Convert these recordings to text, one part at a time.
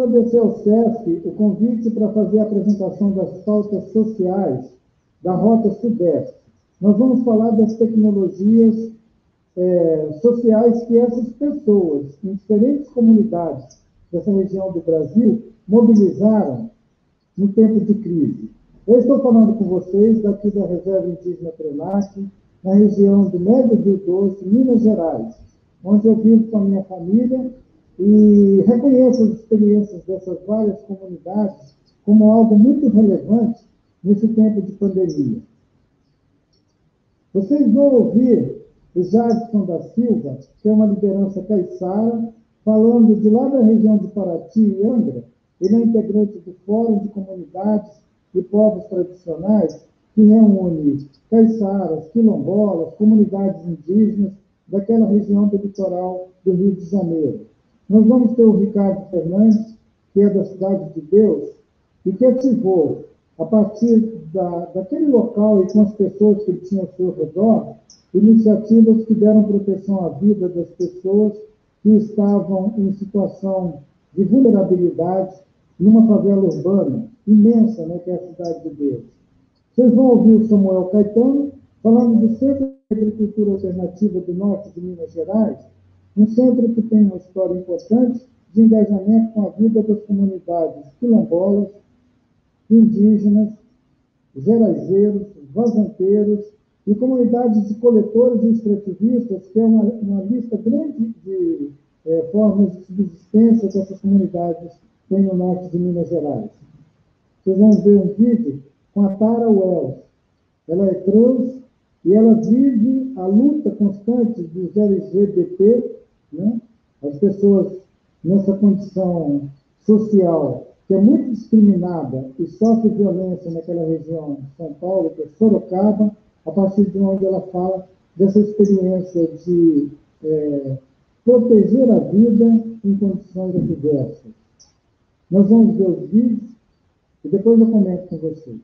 agradecer ao SESC o convite para fazer a apresentação das pautas sociais da Rota Sudeste. Nós vamos falar das tecnologias sociais que essas pessoas, em diferentes comunidades dessa região do Brasil, mobilizaram no tempo de crise. Eu estou falando com vocês daqui da Reserva Indígena Krenak, na região do Médio Rio Doce, Minas Gerais, onde eu vivo com a minha família e reconheço as experiências dessas várias comunidades como algo muito relevante nesse tempo de pandemia. Vocês vão ouvir o Jadson da Silva, que é uma liderança caiçara, falando de lá da região de Paraty e Angra. Ele é integrante do Fórum de Comunidades e Povos Tradicionais, que reúne caiçaras, quilombolas, comunidades indígenas daquela região do litoral do Rio de Janeiro. Nós vamos ter o Ricardo Fernandes, que é da Cidade de Deus, e que ativou, a partir daquele local e com as pessoas que ele tinha ao seu redor, iniciativas que deram proteção à vida das pessoas que estavam em situação de vulnerabilidade numa favela urbana imensa, né, que é a Cidade de Deus. Vocês vão ouvir o Samuel Caetano falando do Centro de Agricultura Alternativa do Norte de Minas Gerais, um centro que tem uma história importante de engajamento com a vida das comunidades quilombolas, indígenas, gerajeiros, vazanteiros e comunidades de coletores e extrativistas, que é uma lista grande de formas de subsistência que essas comunidades têm no norte de Minas Gerais. Vocês vão ver um vídeo com a Tara Wells. Ela é trans e ela vive a luta constante dos LGBT, né? As pessoas nessa condição social que é muito discriminada e sofre violência naquela região de São Paulo, que é Sorocaba, a partir de onde ela fala dessa experiência de proteger a vida em condições adversas. Nós vamos ver os vídeos e depois eu comento com vocês.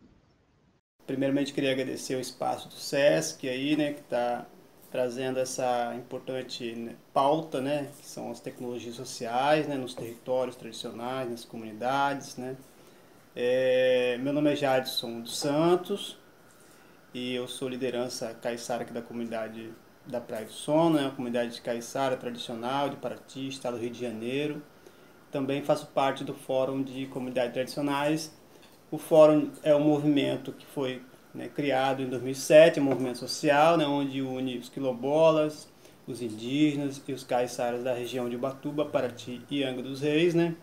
Primeiramente, queria agradecer o espaço do SESC aí, né, que está trazendo essa importante, né, pauta, né, que são as tecnologias sociais, né, nos territórios tradicionais, nas comunidades, né. Meu nome é Jadson dos Santos e eu sou liderança caiçara aqui da comunidade da Praia do Sono, né, uma comunidade caiçara tradicional de Paraty, estado do Rio de Janeiro. Também faço parte do Fórum de Comunidades Tradicionais. O Fórum é um movimento que foi, né, criado em 2007, um movimento social, né, onde une os quilombolas, os indígenas e os caiçaras da região de Ubatuba, Paraty e Angra dos Reis, né,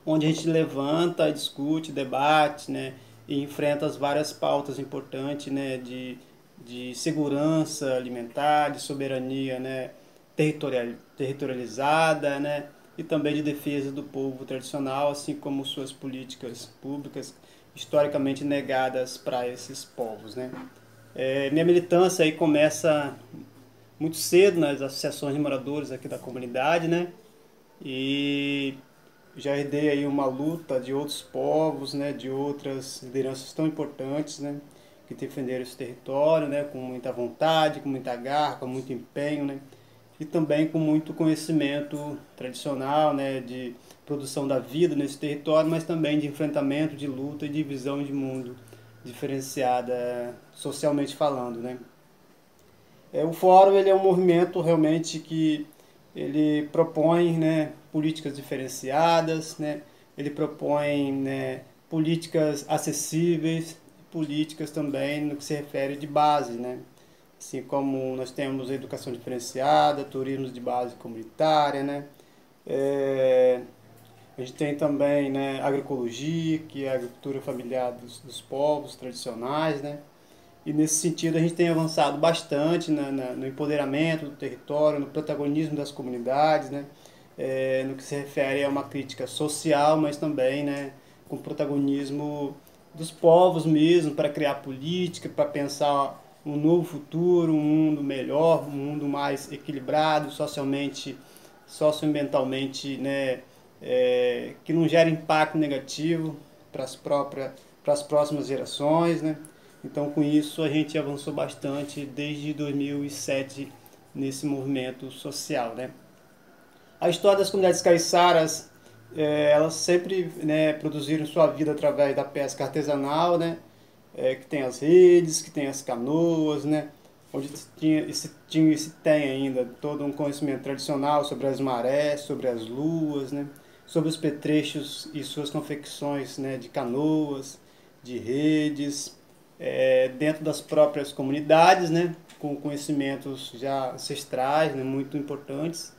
onde a gente levanta, discute, debate, né, e enfrenta as várias pautas importantes, né, de segurança alimentar, de soberania, né, territorializada, né, e também de defesa do povo tradicional, assim como suas políticas públicas historicamente negadas para esses povos, né. Minha militância aí começa muito cedo nas associações de moradores aqui da comunidade, né, e já herdei aí uma luta de outros povos, né, de outras lideranças tão importantes, né, que defenderam esse território, né, com muita vontade, com muita garra, com muito empenho, né, e também com muito conhecimento tradicional, né, de produção da vida nesse território, mas também de enfrentamento, de luta e de visão de mundo diferenciada socialmente falando, né. O Fórum, ele é um movimento realmente que ele propõe, né, políticas diferenciadas, né, ele propõe, né, políticas acessíveis, políticas também no que se refere de base, né. Assim como nós temos a educação diferenciada, turismo de base comunitária, né? A gente tem também, né, agroecologia, que é a agricultura familiar dos povos tradicionais, né? E nesse sentido a gente tem avançado bastante no empoderamento do território, no protagonismo das comunidades, né? No que se refere a uma crítica social, mas também, né, com protagonismo dos povos mesmo, para criar política, para pensar um novo futuro, um mundo melhor, um mundo mais equilibrado, socioambientalmente, né, que não gera impacto negativo para as próximas gerações, né? Então, com isso, a gente avançou bastante desde 2007 nesse movimento social, né? A história das comunidades caiçaras elas sempre, né, produziram sua vida através da pesca artesanal, né, que tem as redes, que tem as canoas, né, onde tinha e se tem ainda todo um conhecimento tradicional sobre as marés, sobre as luas, né, sobre os petrechos e suas confecções, né, de canoas, de redes, dentro das próprias comunidades, né, com conhecimentos já ancestrais, né, muito importantes.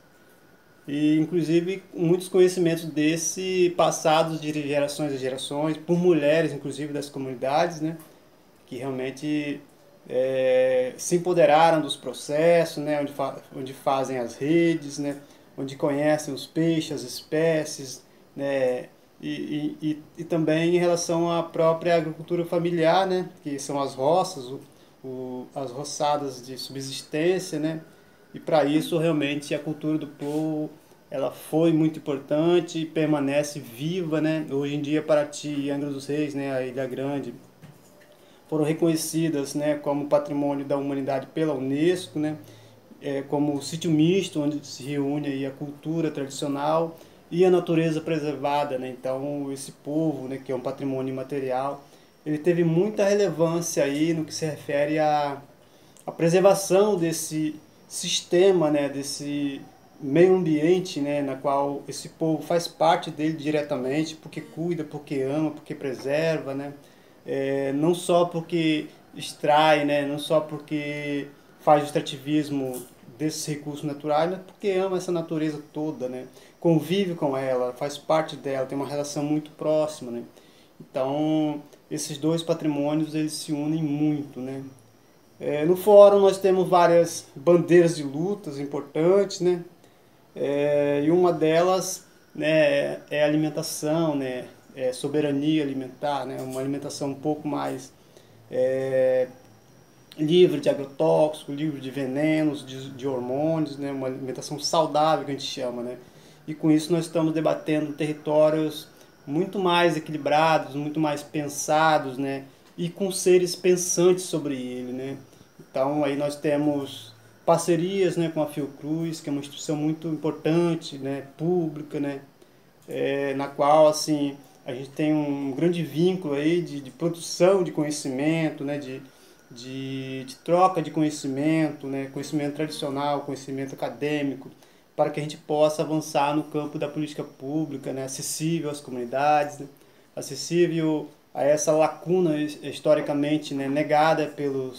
E, inclusive, muitos conhecimentos desse passados de gerações a gerações, por mulheres, inclusive, das comunidades, né? Que realmente se empoderaram dos processos, né? Onde fazem as redes, né? Onde conhecem os peixes, as espécies, né? E também em relação à própria agricultura familiar, né? Que são as roças, as roçadas de subsistência, né? E para isso, realmente, a cultura do povo ela foi muito importante e permanece viva, né? Hoje em dia, Paraty e Angra dos Reis, né, a Ilha Grande, foram reconhecidas, né, como patrimônio da humanidade pela Unesco, né, como sítio misto, onde se reúne aí a cultura tradicional e a natureza preservada, né? Então, esse povo, né, que é um patrimônio imaterial, ele teve muita relevância aí no que se refere à preservação desse sistema, né, desse meio ambiente, né, na qual esse povo faz parte dele diretamente, porque cuida, porque ama, porque preserva, né, não só porque extrai, né, não só porque faz o extrativismo desses recursos naturais, mas porque ama essa natureza toda, né, convive com ela, faz parte dela, tem uma relação muito próxima, né. Então, esses dois patrimônios eles se unem muito, né. No fórum nós temos várias bandeiras de lutas importantes, né? E uma delas, né, é a alimentação, né? É soberania alimentar, né? Uma alimentação um pouco mais é, livre de agrotóxicos, livre de venenos, de hormônios, né? Uma alimentação saudável que a gente chama, né? E com isso nós estamos debatendo territórios muito mais equilibrados, muito mais pensados, né? E com seres pensantes sobre ele, né? Então aí nós temos parcerias, né, com a Fiocruz, que é uma instituição muito importante, né, pública, né, na qual assim a gente tem um grande vínculo aí de produção de conhecimento, né, de troca de conhecimento, né, conhecimento tradicional, conhecimento acadêmico, para que a gente possa avançar no campo da política pública, né, acessível às comunidades, né, acessível a essa lacuna historicamente, né, negada pelo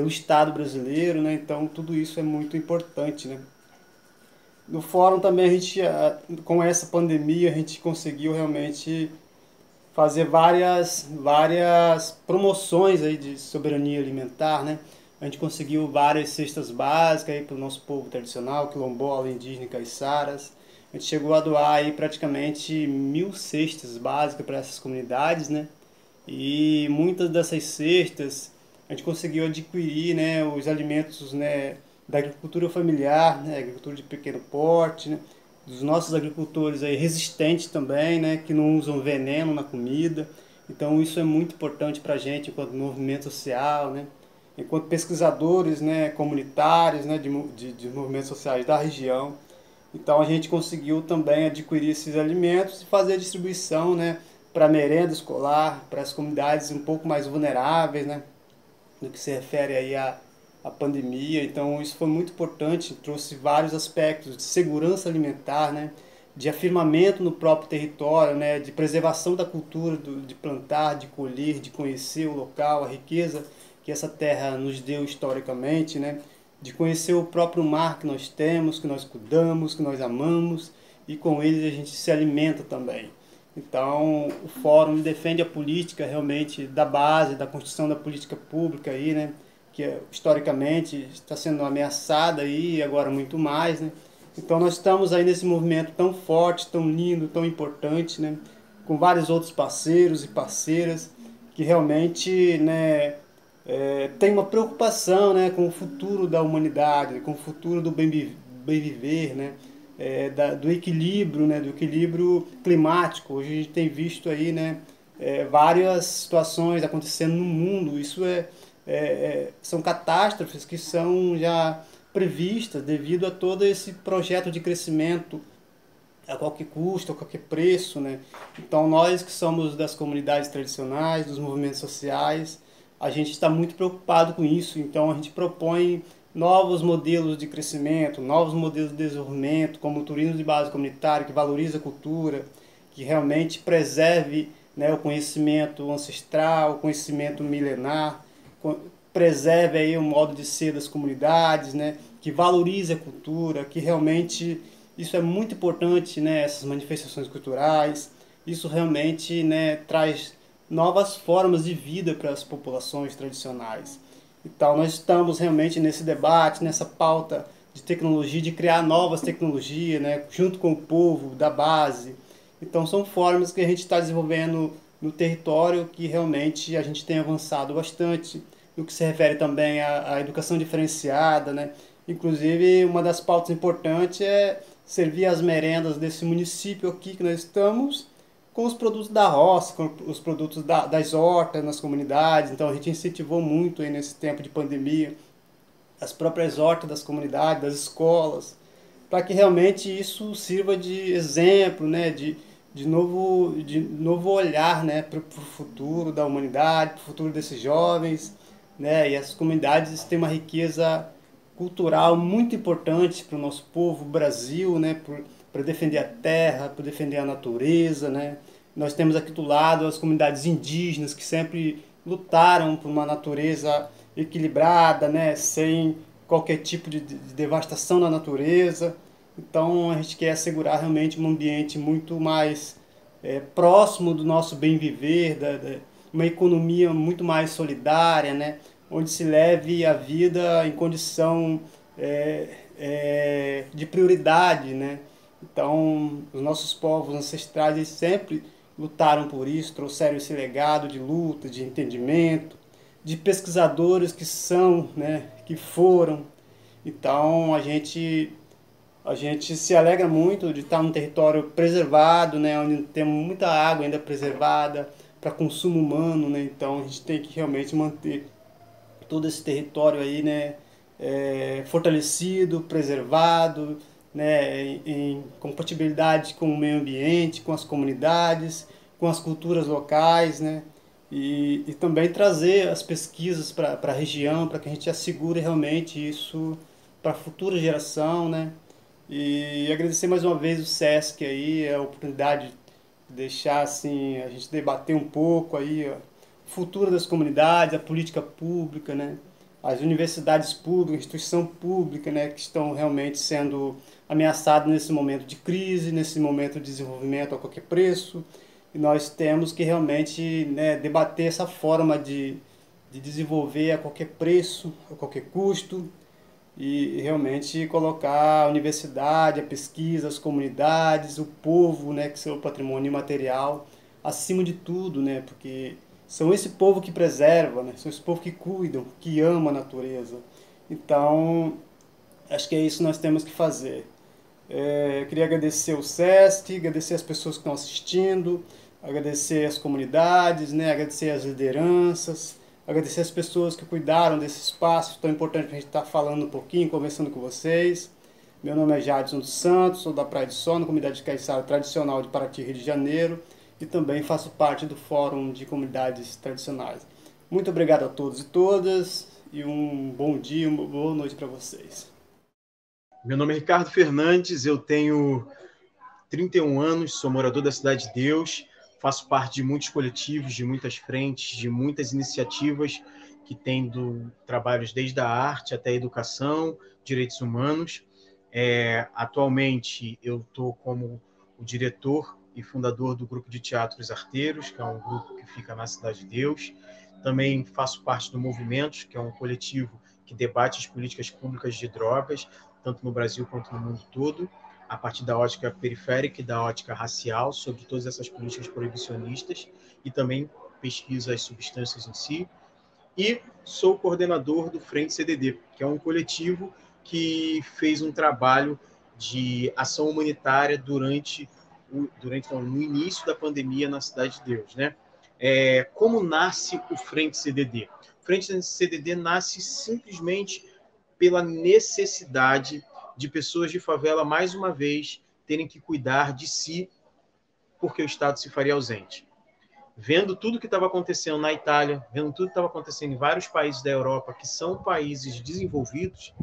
Estado brasileiro, né, então tudo isso é muito importante, né. No fórum também a gente, com essa pandemia, a gente conseguiu realmente fazer várias promoções aí de soberania alimentar, né? A gente conseguiu várias cestas básicas aí para o nosso povo tradicional, quilombola, indígena e caiçaras. A gente chegou a doar aí praticamente 1.000 cestas básicas para essas comunidades, né? E muitas dessas cestas a gente conseguiu adquirir, né, os alimentos, né, da agricultura familiar, né, agricultura de pequeno porte, né, dos nossos agricultores aí resistentes também, né, que não usam veneno na comida. Então isso é muito importante para a gente enquanto movimento social, né, enquanto pesquisadores, né, comunitários, né, de movimentos sociais da região. Então a gente conseguiu também adquirir esses alimentos e fazer a distribuição, né, para a merenda escolar, para as comunidades um pouco mais vulneráveis, né, no que se refere aí à pandemia. Então isso foi muito importante, trouxe vários aspectos de segurança alimentar, né, de afirmamento no próprio território, né, de preservação da cultura de plantar, de colher, de conhecer o local, a riqueza que essa terra nos deu historicamente, né, de conhecer o próprio mar que nós temos, que nós cuidamos, que nós amamos e com ele a gente se alimenta também. Então, o fórum defende a política realmente da base, da construção da política pública aí, né, que historicamente está sendo ameaçada aí, agora muito mais, né. Então, nós estamos aí nesse movimento tão forte, tão lindo, tão importante, né, com vários outros parceiros e parceiras que realmente, né, tem uma preocupação, né, com o futuro da humanidade, com o futuro do bem viver, né, do equilíbrio, né, do equilíbrio climático. Hoje a gente tem visto aí, né, várias situações acontecendo no mundo. Isso são catástrofes que são já previstas devido a todo esse projeto de crescimento a qualquer custo, a qualquer preço, né? Então nós que somos das comunidades tradicionais, dos movimentos sociais, a gente está muito preocupado com isso. Então a gente propõe novos modelos de crescimento, novos modelos de desenvolvimento, como o turismo de base comunitária, que valoriza a cultura, que realmente preserve, né, o conhecimento ancestral, o conhecimento milenar, preserve aí o modo de ser das comunidades, né, que valorize a cultura, que realmente isso é muito importante, né, essas manifestações culturais. Isso realmente, né, traz novas formas de vida para as populações tradicionais. Então nós estamos realmente nesse debate, nessa pauta de tecnologia, de criar novas tecnologias, né, junto com o povo da base. Então são formas que a gente está desenvolvendo no território que realmente a gente tem avançado bastante, no que se refere também à educação diferenciada, né? Inclusive, uma das pautas importantes é servir as merendas desse município aqui que nós estamos com os produtos da roça, com os produtos das hortas nas comunidades. Então a gente incentivou muito aí nesse tempo de pandemia as próprias hortas das comunidades, das escolas, para que realmente isso sirva de exemplo, né, de novo olhar, né, para o futuro da humanidade, para o futuro desses jovens, né, e as comunidades têm uma riqueza cultural muito importante para o nosso povo, o Brasil, né, para defender a terra, para defender a natureza, né. Nós temos aqui do lado as comunidades indígenas que sempre lutaram por uma natureza equilibrada, né, sem qualquer tipo de devastação da natureza. Então a gente quer assegurar realmente um ambiente muito mais próximo do nosso bem viver, uma economia muito mais solidária, né, onde se leve a vida em condição de prioridade, né. Então os nossos povos ancestrais eles sempre lutaram por isso, trouxeram esse legado de luta, de entendimento, de pesquisadores que são, né, que foram. Então a gente se alegra muito de estar num território preservado, né, onde temos muita água ainda preservada para consumo humano, né. Então a gente tem que realmente manter todo esse território aí, né, fortalecido, preservado, né, em compatibilidade com o meio ambiente, com as comunidades, com as culturas locais, né, e também trazer as pesquisas para a região, para que a gente assegure realmente isso para a futura geração, né, e agradecer mais uma vez o SESC aí, a oportunidade de deixar assim, a gente debater um pouco aí o futuro das comunidades, a política pública, né? As universidades públicas, instituição pública, né, que estão realmente sendo ameaçadas nesse momento de crise, nesse momento de desenvolvimento a qualquer preço. E nós temos que realmente, né, debater essa forma de desenvolver a qualquer preço, a qualquer custo, e realmente colocar a universidade, a pesquisa, as comunidades, o povo, né, que é o patrimônio imaterial, acima de tudo, né, porque são esse povo que preserva, né, são esse povo que cuidam, que ama a natureza. Então, acho que é isso que nós temos que fazer. Queria agradecer o SESC, agradecer as pessoas que estão assistindo, agradecer as comunidades, né, agradecer as lideranças, agradecer as pessoas que cuidaram desse espaço tão importante para a gente estar falando um pouquinho, conversando com vocês. Meu nome é Jadson dos Santos, sou da Praia de Sol, na comunidade de Caiçara tradicional de Paraty, Rio de Janeiro, e também faço parte do Fórum de Comunidades Tradicionais. Muito obrigado a todos e todas, e um bom dia, uma boa noite para vocês. Meu nome é Ricardo Fernandes, eu tenho 31 anos, sou morador da Cidade de Deus, faço parte de muitos coletivos, de muitas frentes, de muitas iniciativas que têm trabalhos desde a arte até a educação, direitos humanos. Atualmente eu estou como o diretor e fundador do Grupo de Teatros Arteiros, que é um grupo que fica na Cidade de Deus. Também faço parte do Movimentos, que é um coletivo que debate as políticas públicas de drogas, tanto no Brasil quanto no mundo todo, a partir da ótica periférica e da ótica racial, sobre todas essas políticas proibicionistas, e também pesquisa as substâncias em si. E sou coordenador do Frente CDD, que é um coletivo que fez um trabalho de ação humanitária no início da pandemia na Cidade de Deus, né? Como nasce o Frente CDD? O Frente CDD nasce simplesmente pela necessidade de pessoas de favela, mais uma vez, terem que cuidar de si porque o Estado se faria ausente. Vendo tudo que estava acontecendo na Itália, vendo tudo que estava acontecendo em vários países da Europa, que são países desenvolvidos,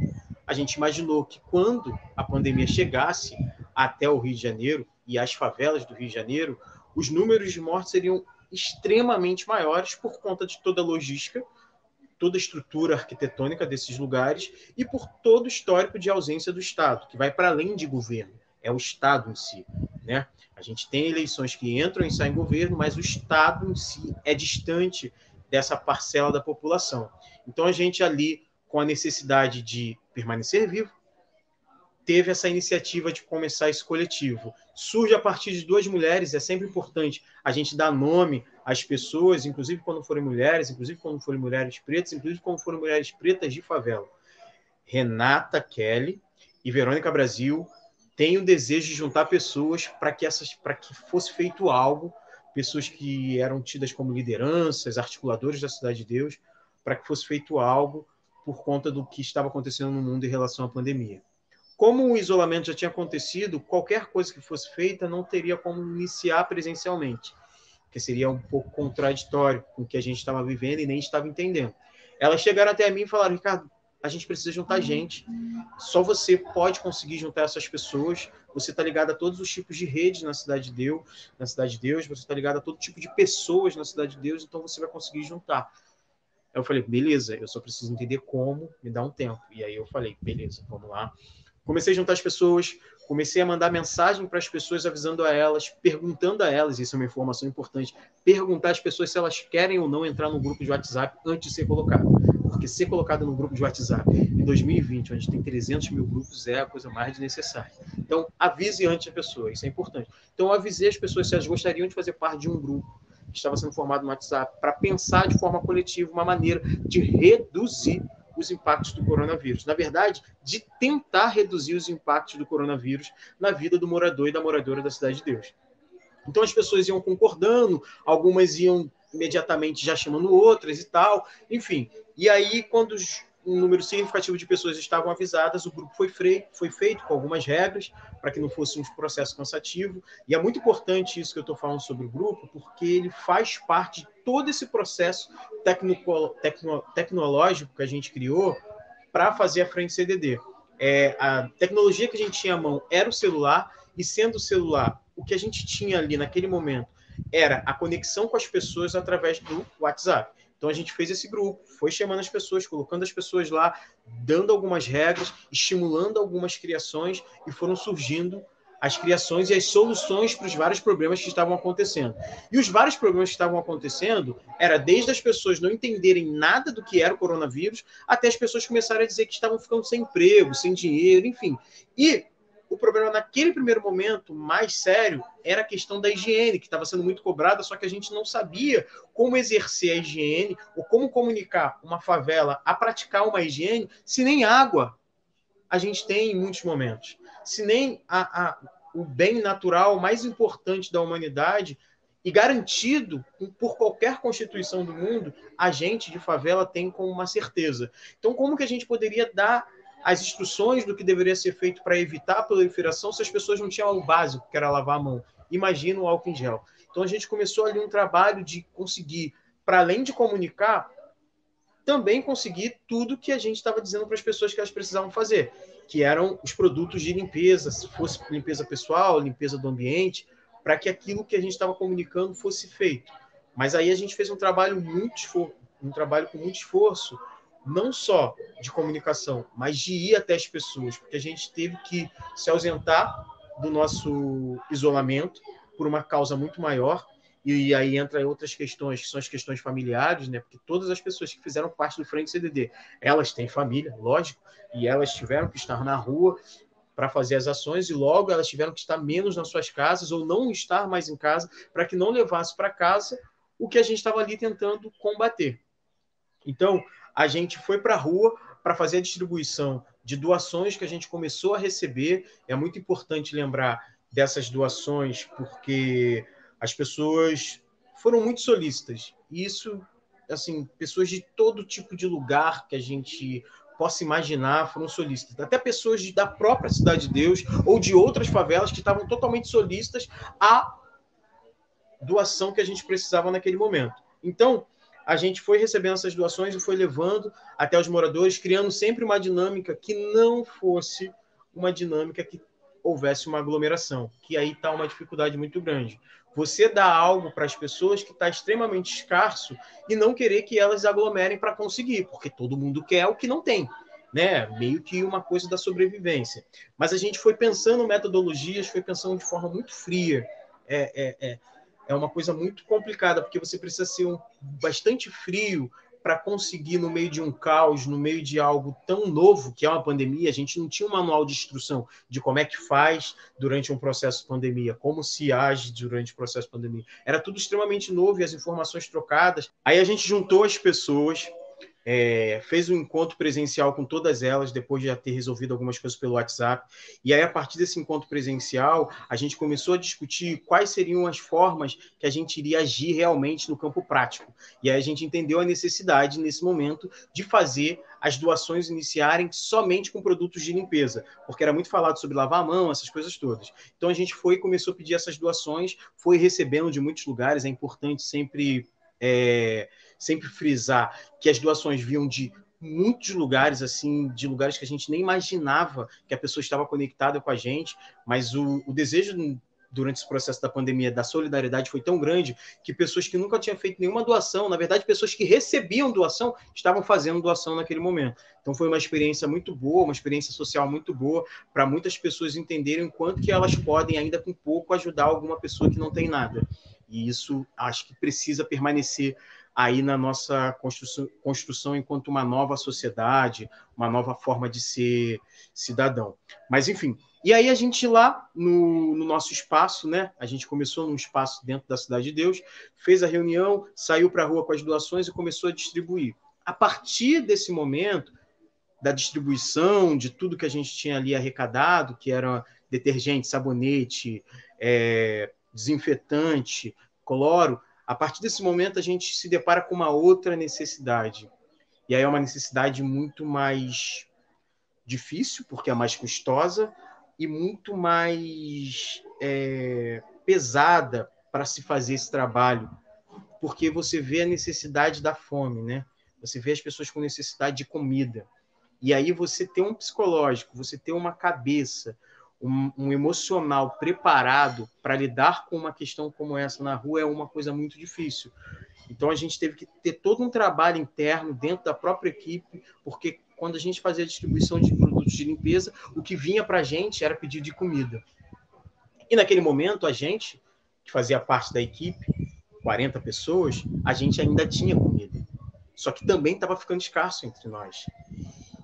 a gente imaginou que quando a pandemia chegasse até o Rio de Janeiro e as favelas do Rio de Janeiro, os números de mortes seriam extremamente maiores por conta de toda a logística, toda a estrutura arquitetônica desses lugares e por todo o histórico de ausência do Estado, que vai para além de governo, é o Estado em si, né? A gente tem eleições que entram e saem governo, mas o Estado em si é distante dessa parcela da população. Então a gente ali, com a necessidade de permanecer vivo, teve essa iniciativa de começar esse coletivo. Surge a partir de duas mulheres, é sempre importante a gente dar nome às pessoas, inclusive quando forem mulheres, inclusive quando forem mulheres pretas, inclusive quando forem mulheres pretas de favela. Renata Kelly e Verônica Brasil têm o desejo de juntar pessoas para que fosse feito algo, pessoas que eram tidas como lideranças, articuladores da Cidade de Deus, para que fosse feito algo por conta do que estava acontecendo no mundo em relação à pandemia. Como o isolamento já tinha acontecido, qualquer coisa que fosse feita não teria como iniciar presencialmente, porque seria um pouco contraditório com o que a gente estava vivendo e nem estava entendendo. Elas chegaram até mim e falaram: Ricardo, a gente precisa juntar gente. Só você pode conseguir juntar essas pessoas. Você está ligado a todos os tipos de redes na Cidade de Deus, você está ligado a todo tipo de pessoas na Cidade de Deus, então você vai conseguir juntar. Aí eu falei: beleza, eu só preciso entender como, me dá um tempo. E aí eu falei: beleza, vamos lá. Comecei a juntar as pessoas, comecei a mandar mensagem para as pessoas, avisando a elas, perguntando a elas, isso é uma informação importante, perguntar às pessoas se elas querem ou não entrar no grupo de WhatsApp antes de ser colocado. Porque ser colocado no grupo de WhatsApp em 2020, onde tem 300 mil grupos, é a coisa mais desnecessária. Então, avise antes a pessoa, isso é importante. Então, eu avisei as pessoas se elas gostariam de fazer parte de um grupo que estava sendo formado no WhatsApp, para pensar de forma coletiva uma maneira de reduzir os impactos do coronavírus. Na verdade, de tentar reduzir os impactos do coronavírus na vida do morador e da moradora da Cidade de Deus. Então as pessoas iam concordando, algumas iam imediatamente já chamando outras e tal, enfim. E aí, quando um número significativo de pessoas estavam avisadas, o grupo foi feito com algumas regras, para que não fosse um processo cansativo. E é muito importante isso que eu estou falando sobre o grupo, porque ele faz parte de todo esse processo tecnológico que a gente criou para fazer a frente CDD. A tecnologia que a gente tinha à mão era o celular, e sendo o celular, o que a gente tinha ali naquele momento era a conexão com as pessoas através do WhatsApp. Então a gente fez esse grupo, foi chamando as pessoas, colocando as pessoas lá, dando algumas regras, estimulando algumas criações, e foram surgindo as criações e as soluções para os vários problemas que estavam acontecendo. E os vários problemas que estavam acontecendo era desde as pessoas não entenderem nada do que era o coronavírus, até as pessoas começarem a dizer que estavam ficando sem emprego, sem dinheiro, enfim. E o problema naquele primeiro momento, mais sério, era a questão da higiene, que estava sendo muito cobrada, só que a gente não sabia como exercer a higiene ou como comunicar uma favela a praticar uma higiene se nem água a gente tem em muitos momentos. Se nem o bem natural mais importante da humanidade e garantido por qualquer constituição do mundo, a gente de favela tem como uma certeza. Então, como que a gente poderia dar as instruções do que deveria ser feito para evitar a proliferação se as pessoas não tinham o básico, que era lavar a mão? Imagina o álcool em gel. Então, a gente começou ali um trabalho de conseguir, para além de comunicar, também conseguir tudo que a gente estava dizendo para as pessoas que elas precisavam fazer, que eram os produtos de limpeza, se fosse limpeza pessoal, limpeza do ambiente, para que aquilo que a gente estava comunicando fosse feito. Mas aí a gente fez um trabalho com muito esforço, não só de comunicação, mas de ir até as pessoas, porque a gente teve que se ausentar do nosso isolamento por uma causa muito maior. E aí entra outras questões, que são as questões familiares, né? Porque todas as pessoas que fizeram parte do Frente CDD, elas têm família, lógico, e elas tiveram que estar na rua para fazer as ações, e logo elas tiveram que estar menos nas suas casas ou não estar mais em casa, para que não levasse para casa o que a gente estava ali tentando combater. Então, a gente foi para a rua para fazer a distribuição de doações que a gente começou a receber. É muito importante lembrar dessas doações, porque as pessoas foram muito solícitas. E isso, assim, pessoas de todo tipo de lugar que a gente possa imaginar foram solícitas. Até pessoas da própria Cidade de Deus ou de outras favelas que estavam totalmente solícitas à doação que a gente precisava naquele momento. Então, a gente foi recebendo essas doações e foi levando até os moradores, criando sempre uma dinâmica que não fosse uma dinâmica que houvesse uma aglomeração, que aí está uma dificuldade muito grande. Você dá algo para as pessoas que está extremamente escasso e não querer que elas aglomerem para conseguir, porque todo mundo quer o que não tem, né? Meio que uma coisa da sobrevivência. Mas a gente foi pensando metodologias, foi pensando de forma muito fria. É uma coisa muito complicada, porque você precisa ser bastante frio para conseguir, no meio de um caos, no meio de algo tão novo, que é uma pandemia. A gente não tinha um manual de instrução de como é que faz durante um processo de pandemia, como se age durante o processo de pandemia. Era tudo extremamente novo e as informações trocadas. Aí a gente juntou as pessoas, fez um encontro presencial com todas elas, depois de já ter resolvido algumas coisas pelo WhatsApp. E aí, a partir desse encontro presencial, a gente começou a discutir quais seriam as formas que a gente iria agir realmente no campo prático. E aí a gente entendeu a necessidade, nesse momento, de fazer as doações iniciarem somente com produtos de limpeza, porque era muito falado sobre lavar a mão, essas coisas todas. Então, a gente foi e começou a pedir essas doações, foi recebendo de muitos lugares. É importante sempre frisar que as doações vinham de muitos lugares, assim, de lugares que a gente nem imaginava que a pessoa estava conectada com a gente, mas o desejo durante esse processo da pandemia da solidariedade foi tão grande que pessoas que nunca tinham feito nenhuma doação, na verdade, pessoas que recebiam doação, estavam fazendo doação naquele momento. Então foi uma experiência muito boa, uma experiência social muito boa, para muitas pessoas entenderem o quanto que elas podem, ainda com pouco, ajudar alguma pessoa que não tem nada. E isso acho que precisa permanecer aí na nossa construção enquanto uma nova sociedade, uma nova forma de ser cidadão. Mas, enfim, e aí a gente lá no nosso espaço, né? A gente começou num espaço dentro da Cidade de Deus, fez a reunião, saiu para a rua com as doações e começou a distribuir. A partir desse momento, da distribuição de tudo que a gente tinha ali arrecadado, que era detergente, sabonete, desinfetante, cloro, a partir desse momento a gente se depara com uma outra necessidade. E aí é uma necessidade muito mais difícil, porque é mais custosa, e muito mais pesada para se fazer esse trabalho, porque você vê a necessidade da fome, né? Você vê as pessoas com necessidade de comida. E aí você ter um psicológico, você ter uma cabeça, um emocional preparado para lidar com uma questão como essa na rua é uma coisa muito difícil. Então a gente teve que ter todo um trabalho interno dentro da própria equipe, porque quando a gente fazia a distribuição de produtos de limpeza, o que vinha para a gente era pedido de comida. E naquele momento, a gente, que fazia parte da equipe, 40 pessoas, a gente ainda tinha comida. Só que também estava ficando escasso entre nós.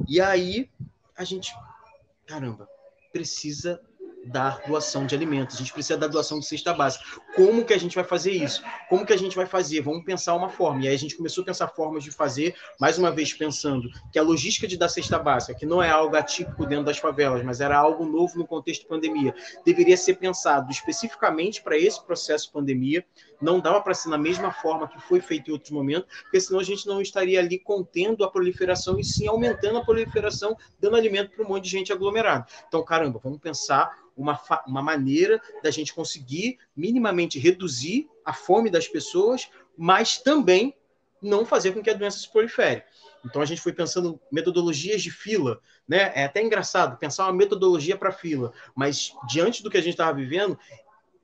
E aí a gente, caramba, precisa dar doação de alimentos, a gente precisa dar doação de cesta básica. Como que a gente vai fazer isso? Como que a gente vai fazer? Vamos pensar uma forma. E aí a gente começou a pensar formas de fazer, mais uma vez pensando que a logística de dar cesta básica, que não é algo atípico dentro das favelas, mas era algo novo no contexto de pandemia, deveria ser pensado especificamente para esse processo de pandemia. Não dava para ser na mesma forma que foi feito em outros momentos, porque senão a gente não estaria ali contendo a proliferação e sim aumentando a proliferação, dando alimento para um monte de gente aglomerada. Então, caramba, vamos pensar uma maneira da gente conseguir minimamente reduzir a fome das pessoas, mas também não fazer com que a doença se prolifere. Então, a gente foi pensando metodologias de fila, né? É até engraçado pensar uma metodologia para fila, mas diante do que a gente estava vivendo,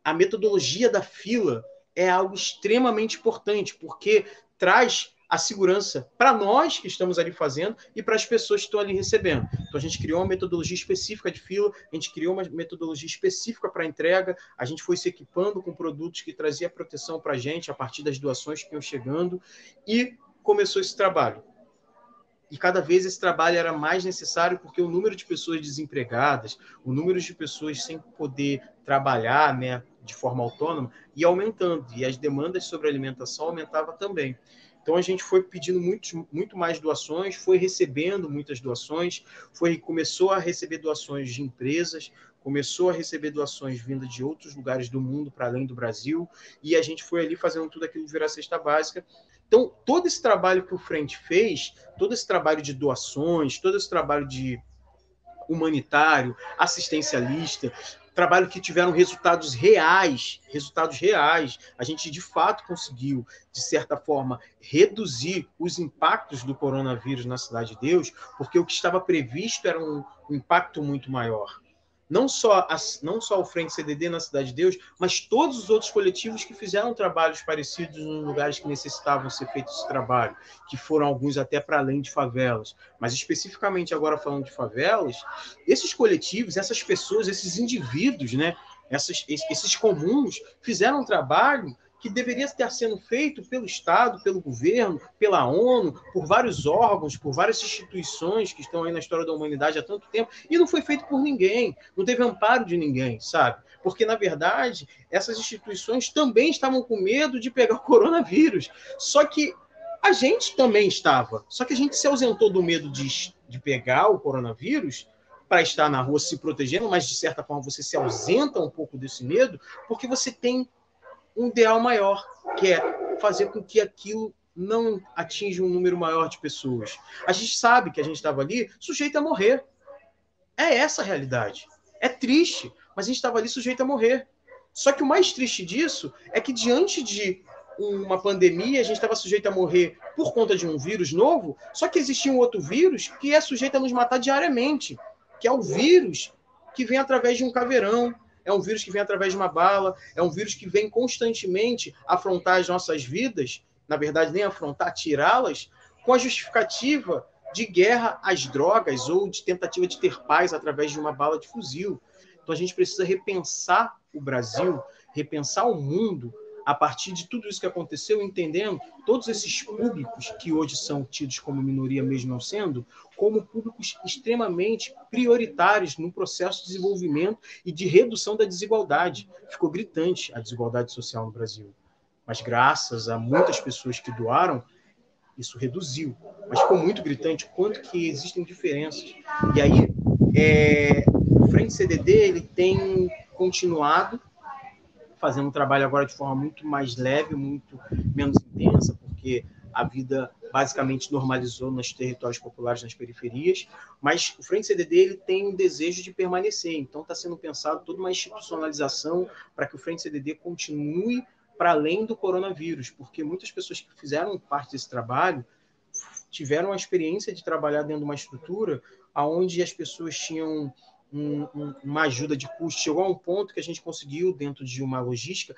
a metodologia da fila é algo extremamente importante, porque traz a segurança para nós que estamos ali fazendo e para as pessoas que estão ali recebendo. Então, a gente criou uma metodologia específica de fila, a gente criou uma metodologia específica para entrega, a gente foi se equipando com produtos que traziam proteção para a gente a partir das doações que iam chegando e começou esse trabalho. E cada vez esse trabalho era mais necessário porque o número de pessoas desempregadas, o número de pessoas sem poder trabalhar, né, de forma autônoma, ia aumentando. E as demandas sobre alimentação aumentavam também. Então, a gente foi pedindo muito mais doações, foi recebendo muitas doações, começou a receber doações de empresas, começou a receber doações vindas de outros lugares do mundo, para além do Brasil, e a gente foi ali fazendo tudo aquilo virar cesta básica. Então, todo esse trabalho que o Frente fez, todo esse trabalho de doações, todo esse trabalho de humanitário, assistencialista, trabalho que tiveram resultados reais. A gente, de fato, conseguiu, de certa forma, reduzir os impactos do coronavírus na Cidade de Deus, porque o que estava previsto era um impacto muito maior. Não só o Frente CDD na Cidade de Deus, mas todos os outros coletivos que fizeram trabalhos parecidos nos lugares que necessitavam ser feito esse trabalho, que foram alguns até para além de favelas. Mas especificamente agora falando de favelas, esses coletivos, essas pessoas, esses indivíduos, né, esses comuns, fizeram um trabalho que deveria estar sendo feito pelo Estado, pelo governo, pela ONU, por vários órgãos, por várias instituições que estão aí na história da humanidade há tanto tempo, e não foi feito por ninguém, não teve amparo de ninguém, sabe? Porque, na verdade, essas instituições também estavam com medo de pegar o coronavírus. Só que a gente também estava. Só que a gente se ausentou do medo de pegar o coronavírus para estar na rua se protegendo, mas, de certa forma, você se ausenta um pouco desse medo porque você tem um ideal maior, que é fazer com que aquilo não atinja um número maior de pessoas. A gente sabe que a gente estava ali sujeito a morrer. É essa a realidade. É triste, mas a gente estava ali sujeito a morrer. Só que o mais triste disso é que, diante de uma pandemia, a gente estava sujeito a morrer por conta de um vírus novo, só que existia um outro vírus que é sujeito a nos matar diariamente, que é o vírus que vem através de um caveirão, é um vírus que vem através de uma bala, é um vírus que vem constantemente afrontar as nossas vidas, na verdade nem afrontar, tirá-las, com a justificativa de guerra às drogas ou de tentativa de ter paz através de uma bala de fuzil. Então a gente precisa repensar o Brasil, repensar o mundo a partir de tudo isso que aconteceu, entendendo todos esses públicos que hoje são tidos como minoria, mesmo não sendo, como públicos extremamente prioritários no processo de desenvolvimento e de redução da desigualdade. Ficou gritante a desigualdade social no Brasil. Mas graças a muitas pessoas que doaram, isso reduziu. Mas ficou muito gritante o quanto que existem diferenças. E aí, o Frente CDD ele tem continuado fazendo um trabalho agora de forma muito mais leve, muito menos intensa, porque a vida basicamente normalizou nos territórios populares, nas periferias, mas o Frente CDD ele tem um desejo de permanecer, então está sendo pensado toda uma institucionalização para que o Frente CDD continue para além do coronavírus, porque muitas pessoas que fizeram parte desse trabalho tiveram a experiência de trabalhar dentro de uma estrutura onde as pessoas tinham uma ajuda de custo. Chegou a um ponto que a gente conseguiu, dentro de uma logística,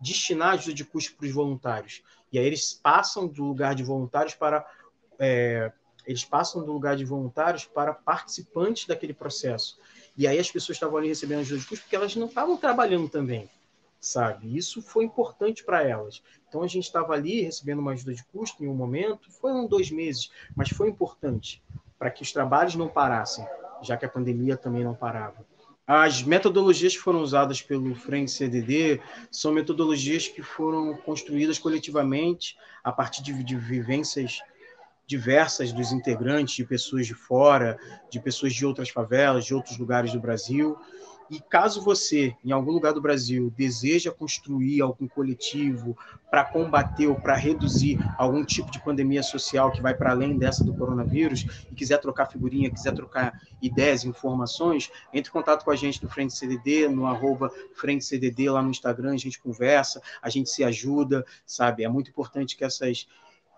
destinar ajuda de custo para os voluntários. E aí eles passam do lugar de voluntários para participantes daquele processo. E aí as pessoas estavam ali recebendo ajuda de custo porque elas não estavam trabalhando também, sabe? Isso foi importante para elas. Então a gente estava ali recebendo uma ajuda de custo em um momento, foram 2 meses, mas foi importante para que os trabalhos não parassem, já que a pandemia também não parava. As metodologias que foram usadas pelo Frente CDD são metodologias que foram construídas coletivamente a partir de vivências diversas dos integrantes, de pessoas de fora, de pessoas de outras favelas, de outros lugares do Brasil. E caso você, em algum lugar do Brasil, deseja construir algum coletivo para combater ou para reduzir algum tipo de pandemia social que vai para além dessa do coronavírus e quiser trocar figurinha, quiser trocar ideias, informações, entre em contato com a gente do Frente CDD, no @FrenteCDD lá no Instagram, a gente conversa, a gente se ajuda, sabe? É muito importante que essas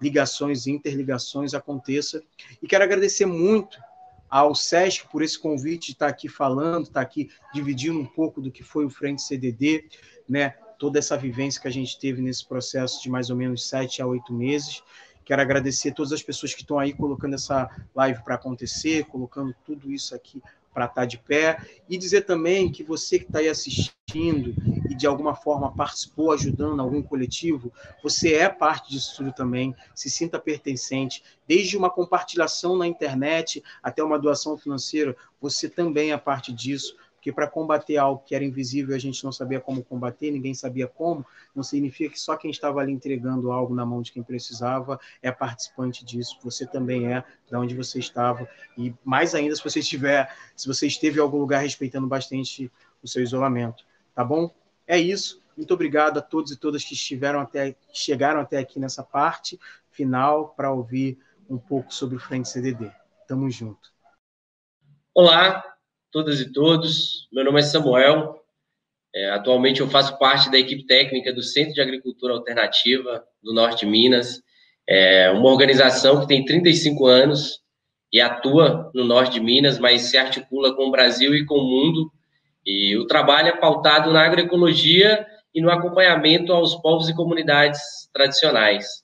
ligações e interligações aconteçam. E quero agradecer muito ao Sesc por esse convite de estar aqui falando, estar aqui dividindo um pouco do que foi o Frente CDD, né? Toda essa vivência que a gente teve nesse processo de mais ou menos 7 a 8 meses. Quero agradecer a todas as pessoas que estão aí colocando essa live para acontecer, colocando tudo isso aqui para estar de pé, e dizer também que você que está aí assistindo e de alguma forma participou, ajudando algum coletivo, você é parte disso tudo também, se sinta pertencente, desde uma compartilhação na internet até uma doação financeira, você também é parte disso, porque para combater algo que era invisível, a gente não sabia como combater, ninguém sabia como, não significa que só quem estava ali entregando algo na mão de quem precisava é participante disso, você também é, de onde você estava, e mais ainda se você esteve em algum lugar respeitando bastante o seu isolamento, tá bom? É isso, Muito obrigado a todos e todas que chegaram até aqui nessa parte final para ouvir um pouco sobre o Frente CDD. Tamo junto. Olá, todas e todos. Meu nome é Samuel. Atualmente eu faço parte da equipe técnica do Centro de Agricultura Alternativa do Norte de Minas. É uma organização que tem 35 anos e atua no Norte de Minas, mas se articula com o Brasil e com o mundo. E o trabalho é pautado na agroecologia e no acompanhamento aos povos e comunidades tradicionais.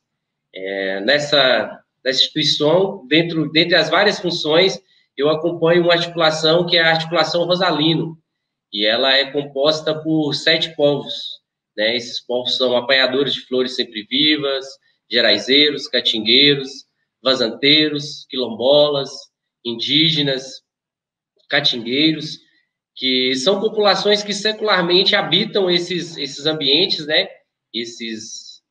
Nessa instituição, dentre as várias funções, eu acompanho uma articulação que é a Articulação Rosalino, e ela é composta por 7 povos, né? Esses povos são apanhadores de flores sempre vivas, geraizeiros, catingueiros, vazanteiros, quilombolas, indígenas, catingueiros, que são populações que secularmente habitam esses ambientes, né? Esses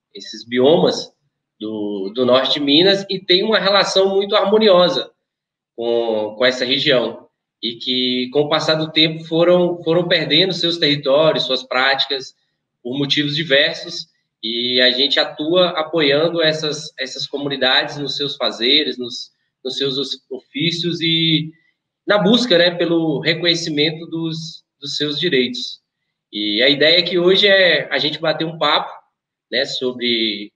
biomas do norte de Minas, e tem uma relação muito harmoniosa com essa região, e que, com o passar do tempo, foram perdendo seus territórios, suas práticas, por motivos diversos, e a gente atua apoiando essas comunidades nos seus fazeres, nos seus ofícios, e na busca, né, pelo reconhecimento dos seus direitos. E a ideia aqui hoje é a gente bater um papo, né, sobre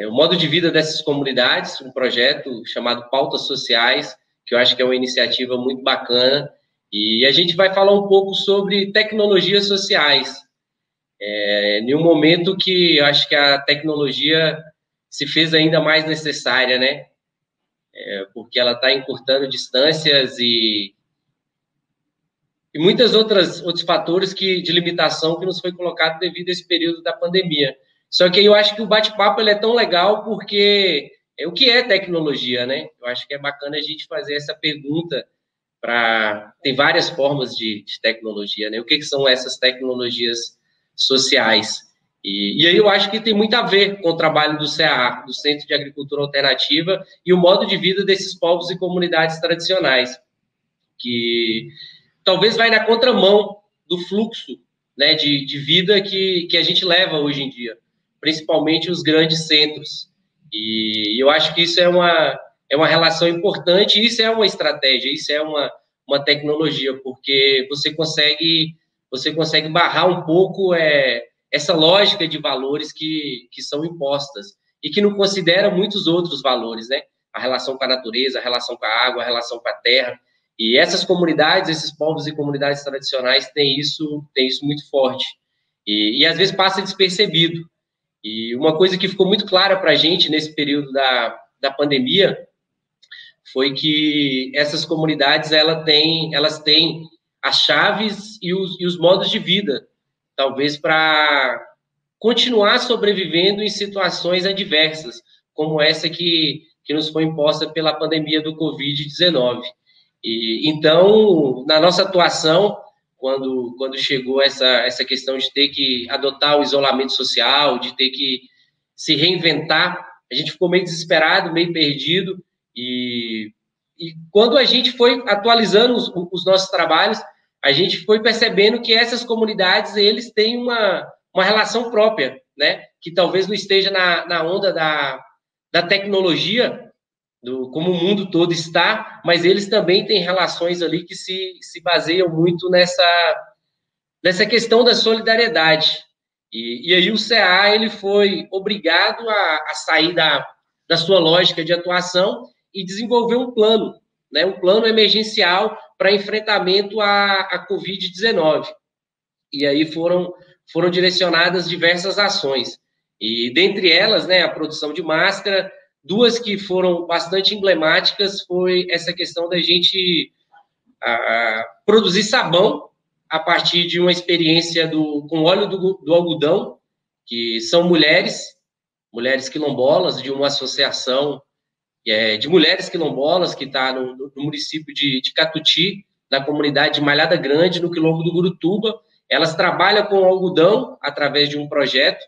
o modo de vida dessas comunidades, um projeto chamado Pautas Sociais, que eu acho que é uma iniciativa muito bacana, e a gente vai falar um pouco sobre tecnologias sociais, em um momento que eu acho que a tecnologia se fez ainda mais necessária, né? Porque ela está encurtando distâncias e muitos outros fatores de limitação que nos foi colocado devido a esse período da pandemia. Só que eu acho que o bate-papo ele é tão legal porque o que é tecnologia, né? Eu acho que é bacana a gente fazer essa pergunta tem várias formas de tecnologia, né? O que são essas tecnologias sociais? E aí eu acho que tem muito a ver com o trabalho do CAA, do Centro de Agricultura Alternativa, e o modo de vida desses povos e comunidades tradicionais, que talvez vai na contramão do fluxo, né, de vida que a gente leva hoje em dia, principalmente os grandes centros. E eu acho que isso é uma relação importante, isso é uma estratégia, isso é uma tecnologia, porque você consegue barrar um pouco essa lógica de valores que são impostas e que não considera muitos outros valores, né? A relação com a natureza, a relação com a água, a relação com a terra. E essas comunidades, esses povos e comunidades tradicionais têm isso muito forte. E às vezes passa despercebido. E uma coisa que ficou muito clara para a gente nesse período da pandemia foi que essas comunidades elas têm as chaves e os modos de vida, talvez para continuar sobrevivendo em situações adversas, como essa que nos foi imposta pela pandemia do Covid-19. E então, na nossa atuação, quando chegou essa questão de ter que adotar o isolamento social, de ter que se reinventar, a gente ficou meio desesperado, meio perdido, e quando a gente foi atualizando os nossos trabalhos, a gente foi percebendo que essas comunidades, eles têm uma relação própria, né? Que talvez não esteja na onda da tecnologia, como o mundo todo está, mas eles também têm relações ali que se baseiam muito nessa questão da solidariedade. E aí o CA ele foi obrigado a sair da sua lógica de atuação e desenvolver um plano, né? Um plano emergencial para enfrentamento à Covid-19. E aí foram direcionadas diversas ações. E dentre elas, né, a produção de máscara. Duas que foram bastante emblemáticas foi essa questão da gente produzir sabão a partir de uma experiência com óleo do algodão, que são mulheres quilombolas de uma associação de mulheres quilombolas que está no município de Catuti, na comunidade de Malhada Grande, no quilombo do Gurutuba. Elas trabalham com algodão através de um projeto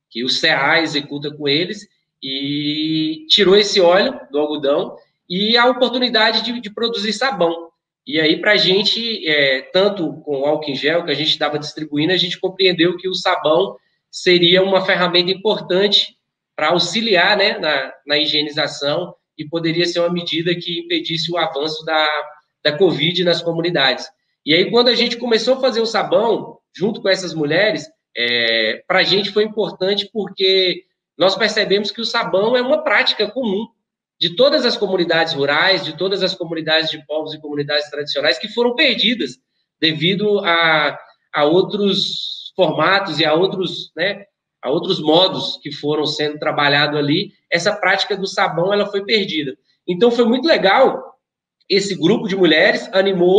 que o CA executa com eles, e tirou esse óleo do algodão e a oportunidade de produzir sabão. E aí, para a gente, tanto com o álcool em gel que a gente estava distribuindo, a gente compreendeu que o sabão seria uma ferramenta importante para auxiliar, né, na higienização, e poderia ser uma medida que impedisse o avanço da Covid nas comunidades. E aí, quando a gente começou a fazer o sabão, junto com essas mulheres, para a gente foi importante porque nós percebemos que o sabão é uma prática comum de todas as comunidades rurais, de todas as comunidades de povos e comunidades tradicionais que foram perdidas devido a outros formatos e a outros, né, a outros modos que foram sendo trabalhados ali. Essa prática do sabão, ela foi perdida. Então, foi muito legal. Esse grupo de mulheres animou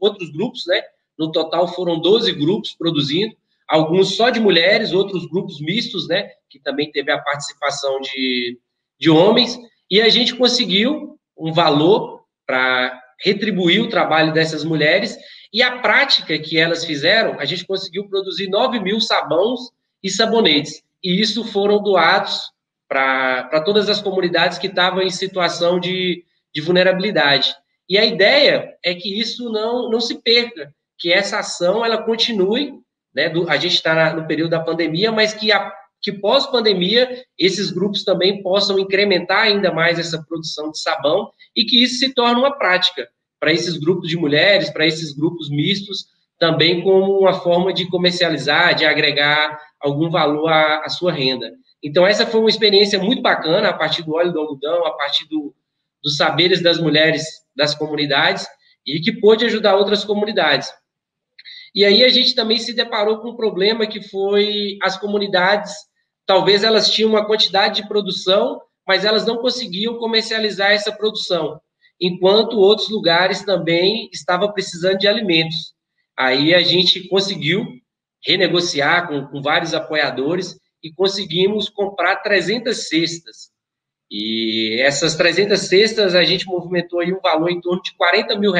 outros grupos, né? No total foram 12 grupos produzindo, alguns só de mulheres, outros grupos mistos, né? Que também teve a participação de homens, e a gente conseguiu um valor para retribuir o trabalho dessas mulheres, e a prática que elas fizeram, a gente conseguiu produzir 9.000 sabões e sabonetes, e isso foram doados para todas as comunidades que estavam em situação de vulnerabilidade. E a ideia é que isso não se perca, que essa ação ela continue, né? A gente está no período da pandemia, mas que pós-pandemia esses grupos também possam incrementar ainda mais essa produção de sabão e que isso se torne uma prática para esses grupos de mulheres, para esses grupos mistos, também como uma forma de comercializar, de agregar algum valor à sua renda. Então, essa foi uma experiência muito bacana, a partir do óleo do algodão, a partir dos saberes das mulheres das comunidades, e que pôde ajudar outras comunidades. E aí a gente também se deparou com um problema que foi as comunidades, talvez elas tinham uma quantidade de produção, mas elas não conseguiam comercializar essa produção, enquanto outros lugares também estavam precisando de alimentos. Aí a gente conseguiu renegociar com vários apoiadores e conseguimos comprar 300 cestas. E essas 300 cestas, a gente movimentou aí um valor em torno de R$40 mil,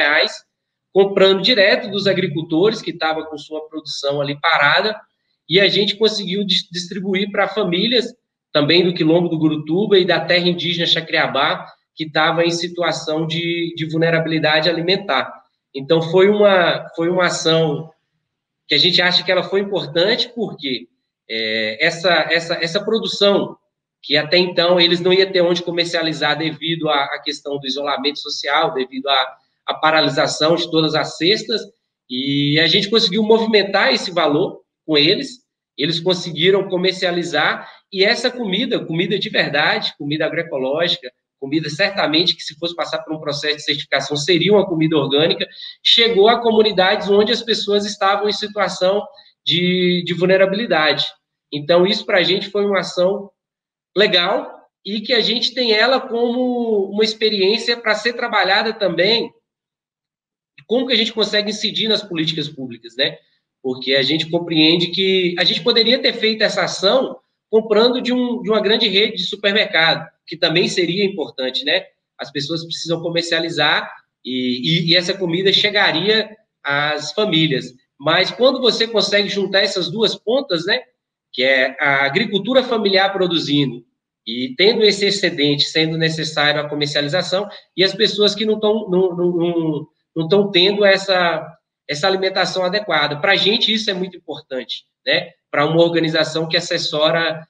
comprando direto dos agricultores que estavam com sua produção ali parada, e a gente conseguiu distribuir para famílias também do Quilombo do Gurutuba e da terra indígena Xacriabá, que estava em situação de vulnerabilidade alimentar. Então, foi uma ação que a gente acha que ela foi importante, porque essa produção, que até então eles não iam ter onde comercializar devido à questão do isolamento social, devido à paralisação de todas as cestas, e a gente conseguiu movimentar esse valor com eles conseguiram comercializar, e essa comida de verdade, comida agroecológica, comida certamente que se fosse passar por um processo de certificação seria uma comida orgânica, chegou a comunidades onde as pessoas estavam em situação de vulnerabilidade. Então, isso para a gente foi uma ação legal e que a gente tem ela como uma experiência para ser trabalhada também, como que a gente consegue incidir nas políticas públicas, né? Porque a gente compreende que a gente poderia ter feito essa ação comprando de uma grande rede de supermercado, que também seria importante, né? As pessoas precisam comercializar e essa comida chegaria às famílias. Mas quando você consegue juntar essas duas pontas, né? Que é a agricultura familiar produzindo e tendo esse excedente sendo necessário a comercialização, e as pessoas que não estão tendo essa alimentação adequada. Para a gente isso é muito importante, né? Para uma organização que assessora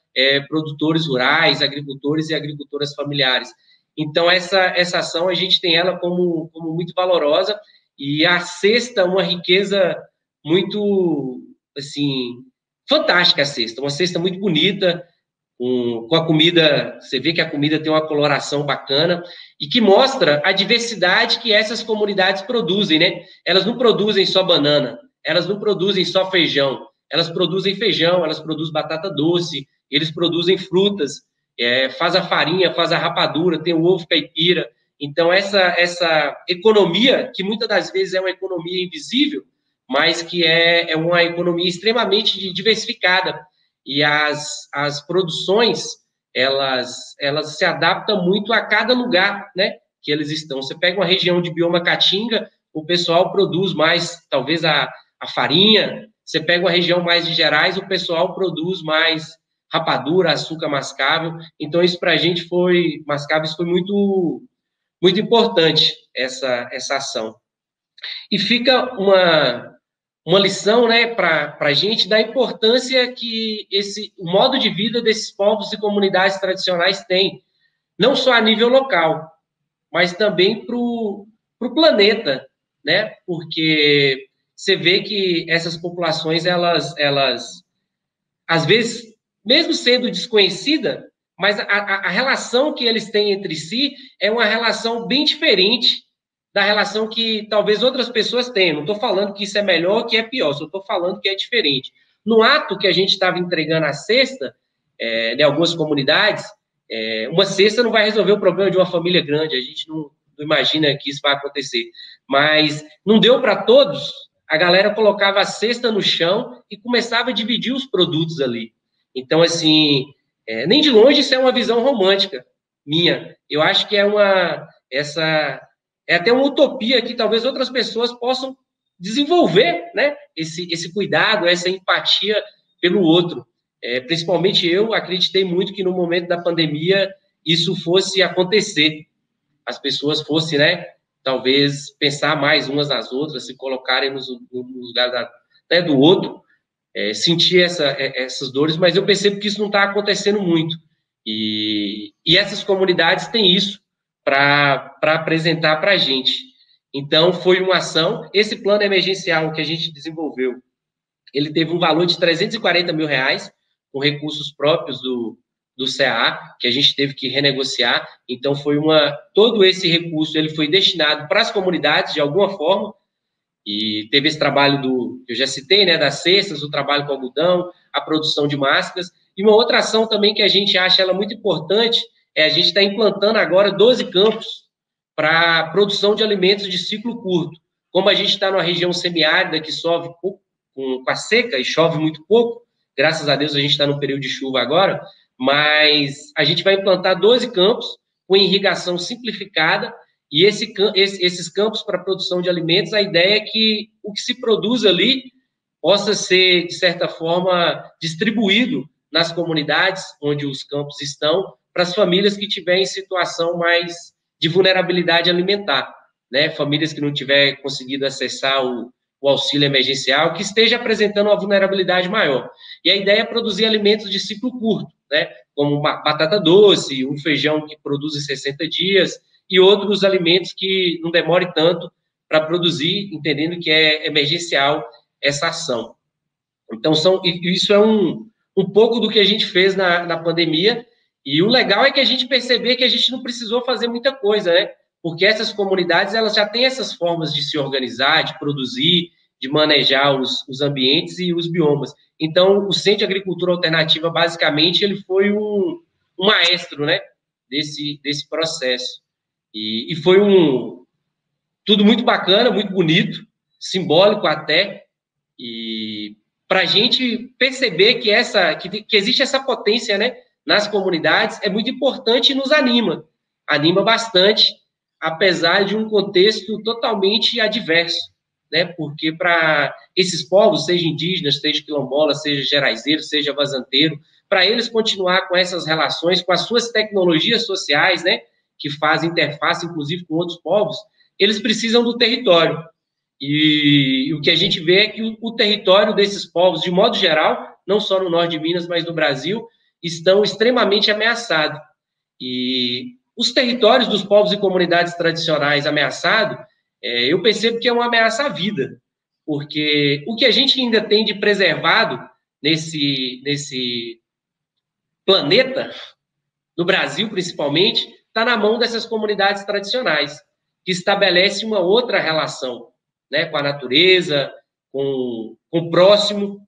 produtores rurais, agricultores e agricultoras familiares. Então, essa ação, a gente tem ela como muito valorosa, e a cesta, uma riqueza muito, assim, fantástica a cesta, uma cesta muito bonita, com a comida, você vê que a comida tem uma coloração bacana, e que mostra a diversidade que essas comunidades produzem, né? Elas não produzem só banana, elas não produzem só feijão, elas produzem batata doce, eles produzem frutas, faz a farinha, faz a rapadura, tem o ovo caipira. Então, essa economia, que muitas das vezes é uma economia invisível, mas que é uma economia extremamente diversificada, e as produções, elas se adaptam muito a cada lugar, né, que eles estão. Você pega uma região de bioma caatinga, o pessoal produz mais, talvez, a farinha. Você pega uma região mais de Gerais, o pessoal produz mais rapadura, açúcar mascável. Então, isso para a gente foi muito, muito importante, essa ação. E fica uma lição, né, para a gente da importância que o modo de vida desses povos e comunidades tradicionais tem, não só a nível local, mas também para o planeta, né? Porque você vê que essas populações, elas às vezes, mesmo sendo desconhecida, mas a relação que eles têm entre si é uma relação bem diferente da relação que talvez outras pessoas tenham. Não estou falando que isso é melhor ou que é pior, só estou falando que é diferente. No ato que a gente estava entregando a cesta, em algumas comunidades, uma cesta não vai resolver o problema de uma família grande, a gente não imagina que isso vai acontecer. Mas não deu para todos, a galera colocava a cesta no chão e começava a dividir os produtos ali. Então, assim, nem de longe isso é uma visão romântica minha. Eu acho que é até uma utopia que talvez outras pessoas possam desenvolver, né? Esse cuidado, essa empatia pelo outro. Principalmente eu acreditei muito que no momento da pandemia isso fosse acontecer. As pessoas fossem, né, talvez pensar mais umas nas outras, se colocarem no lugar do outro, sentir essas dores, mas eu percebo que isso não está acontecendo muito. E essas comunidades têm isso para apresentar para a gente. Então, foi uma ação. Esse plano emergencial que a gente desenvolveu, ele teve um valor de R$340 mil, com recursos próprios do CA, que a gente teve que renegociar. Então, todo esse recurso ele foi destinado para as comunidades, de alguma forma, e teve esse trabalho que eu já citei, né, das cestas, o trabalho com algodão, a produção de máscaras. E uma outra ação também que a gente acha ela muito importante a gente está implantando agora 12 campos para produção de alimentos de ciclo curto. Como a gente está numa região semiárida que chove pouco, com a seca e chove muito pouco, graças a Deus a gente está no período de chuva agora, mas a gente vai implantar 12 campos com irrigação simplificada e esses campos para produção de alimentos, a ideia é que o que se produz ali possa ser, de certa forma, distribuído nas comunidades onde os campos estão, para as famílias que tiverem situação mais de vulnerabilidade alimentar, né? Famílias que não tiverem conseguido acessar o auxílio emergencial, que esteja apresentando uma vulnerabilidade maior. E a ideia é produzir alimentos de ciclo curto, né? Como uma batata doce, um feijão que produz em 60 dias, e outros alimentos que não demore tanto para produzir, entendendo que é emergencial essa ação. Então, isso é um pouco do que a gente fez na pandemia, e o legal é que a gente percebeu que a gente não precisou fazer muita coisa, né? Porque essas comunidades, elas já têm essas formas de se organizar, de produzir, de manejar os ambientes e os biomas. Então, o Centro de Agricultura Alternativa, basicamente, ele foi um maestro, né, desse processo. E foi tudo muito bacana, muito bonito, simbólico até, e para a gente perceber que existe essa potência, né, nas comunidades, é muito importante e nos anima bastante, apesar de um contexto totalmente adverso, né? Porque para esses povos, seja indígenas, seja quilombola, seja geraizeiro, seja vazanteiro, para eles continuar com essas relações, com as suas tecnologias sociais, né? Que fazem interface, inclusive, com outros povos, eles precisam do território. E o que a gente vê é que o território desses povos, de modo geral, não só no norte de Minas, mas no Brasil, estão extremamente ameaçados. E os territórios dos povos e comunidades tradicionais ameaçados, eu percebo que é uma ameaça à vida, porque o que a gente ainda tem de preservado nesse planeta, no Brasil principalmente, está na mão dessas comunidades tradicionais, que estabelecem uma outra relação, né, com a natureza, com o próximo.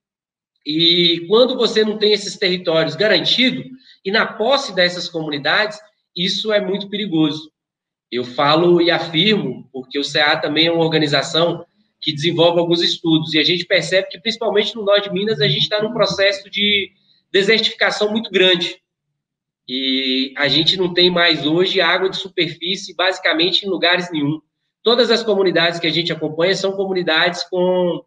E quando você não tem esses territórios garantidos, e na posse dessas comunidades, isso é muito perigoso. Eu falo e afirmo, porque o CA também é uma organização que desenvolve alguns estudos, e a gente percebe que, principalmente no norte de Minas, a gente está num processo de desertificação muito grande. E a gente não tem mais hoje água de superfície, basicamente, em lugares nenhum. Todas as comunidades que a gente acompanha são comunidades com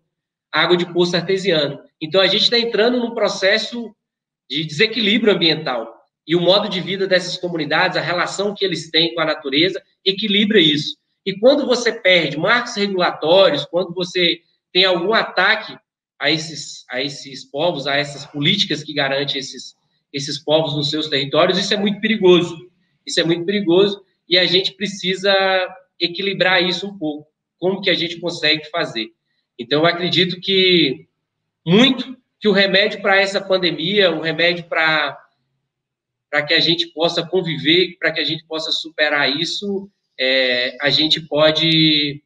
água de poço artesiano. Então, a gente está entrando num processo de desequilíbrio ambiental. E o modo de vida dessas comunidades, a relação que eles têm com a natureza, equilibra isso. E quando você perde marcos regulatórios, quando você tem algum ataque a esses povos, a essas políticas que garantem esses povos nos seus territórios, isso é muito perigoso. Isso é muito perigoso e a gente precisa equilibrar isso um pouco. Como que a gente consegue fazer? Então, eu acredito que o remédio para essa pandemia, o remédio para que a gente possa conviver, para que a gente possa superar isso, a gente pode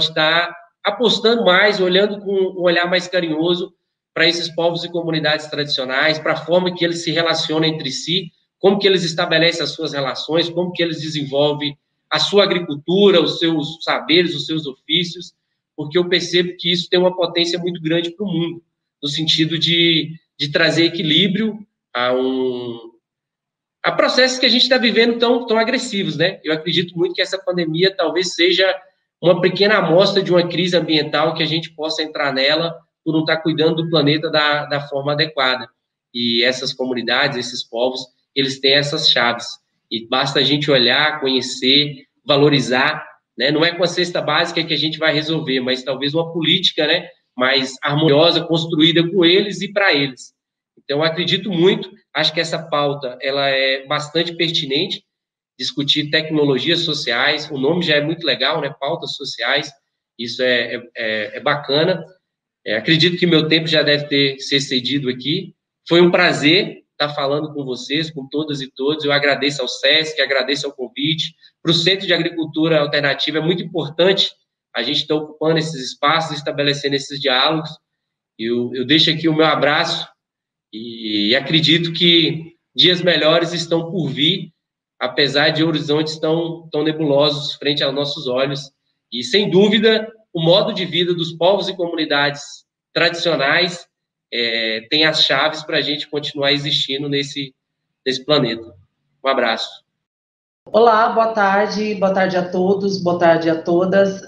estar apostando mais, olhando com um olhar mais carinhoso para esses povos e comunidades tradicionais, para a forma que eles se relacionam entre si, como que eles estabelecem as suas relações, como que eles desenvolvem a sua agricultura, os seus saberes, os seus ofícios, porque eu percebo que isso tem uma potência muito grande para o mundo, no sentido de trazer equilíbrio a processos que a gente está vivendo tão agressivos, né? Eu acredito muito que essa pandemia talvez seja uma pequena amostra de uma crise ambiental que a gente possa entrar nela por não estar cuidando do planeta da forma adequada. E essas comunidades, esses povos, eles têm essas chaves. E basta a gente olhar, conhecer, valorizar, né? Não é com a cesta básica que a gente vai resolver, mas talvez uma política, né, mais harmoniosa, construída com eles e para eles. Então, eu acredito muito, acho que essa pauta ela é bastante pertinente, discutir tecnologias sociais, o nome já é muito legal, né? Pautas sociais, isso é bacana. Acredito que meu tempo já deve ter se excedido aqui. Foi um prazer estar falando com vocês, com todas e todos. Eu agradeço ao SESC, agradeço ao convite. Para o Centro de Agricultura Alternativa é muito importante a gente estar ocupando esses espaços, estabelecendo esses diálogos. Eu deixo aqui o meu abraço e acredito que dias melhores estão por vir, apesar de horizontes tão nebulosos frente aos nossos olhos. E, sem dúvida, o modo de vida dos povos e comunidades tradicionais tem as chaves para a gente continuar existindo nesse planeta. Um abraço. Olá, boa tarde a todos, boa tarde a todas.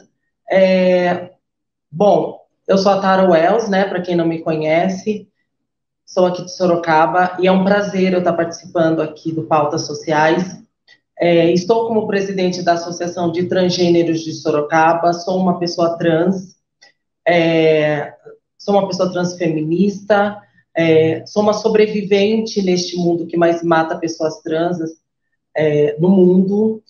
Bom, eu sou a Tara Wells, né, para quem não me conhece, sou aqui de Sorocaba e é um prazer eu estar participando aqui do Pautas Sociais. Estou como presidente da Associação de Transgêneros de Sorocaba, sou uma pessoa trans, sou uma pessoa transfeminista, sou uma sobrevivente neste mundo que mais mata pessoas trans no mundo.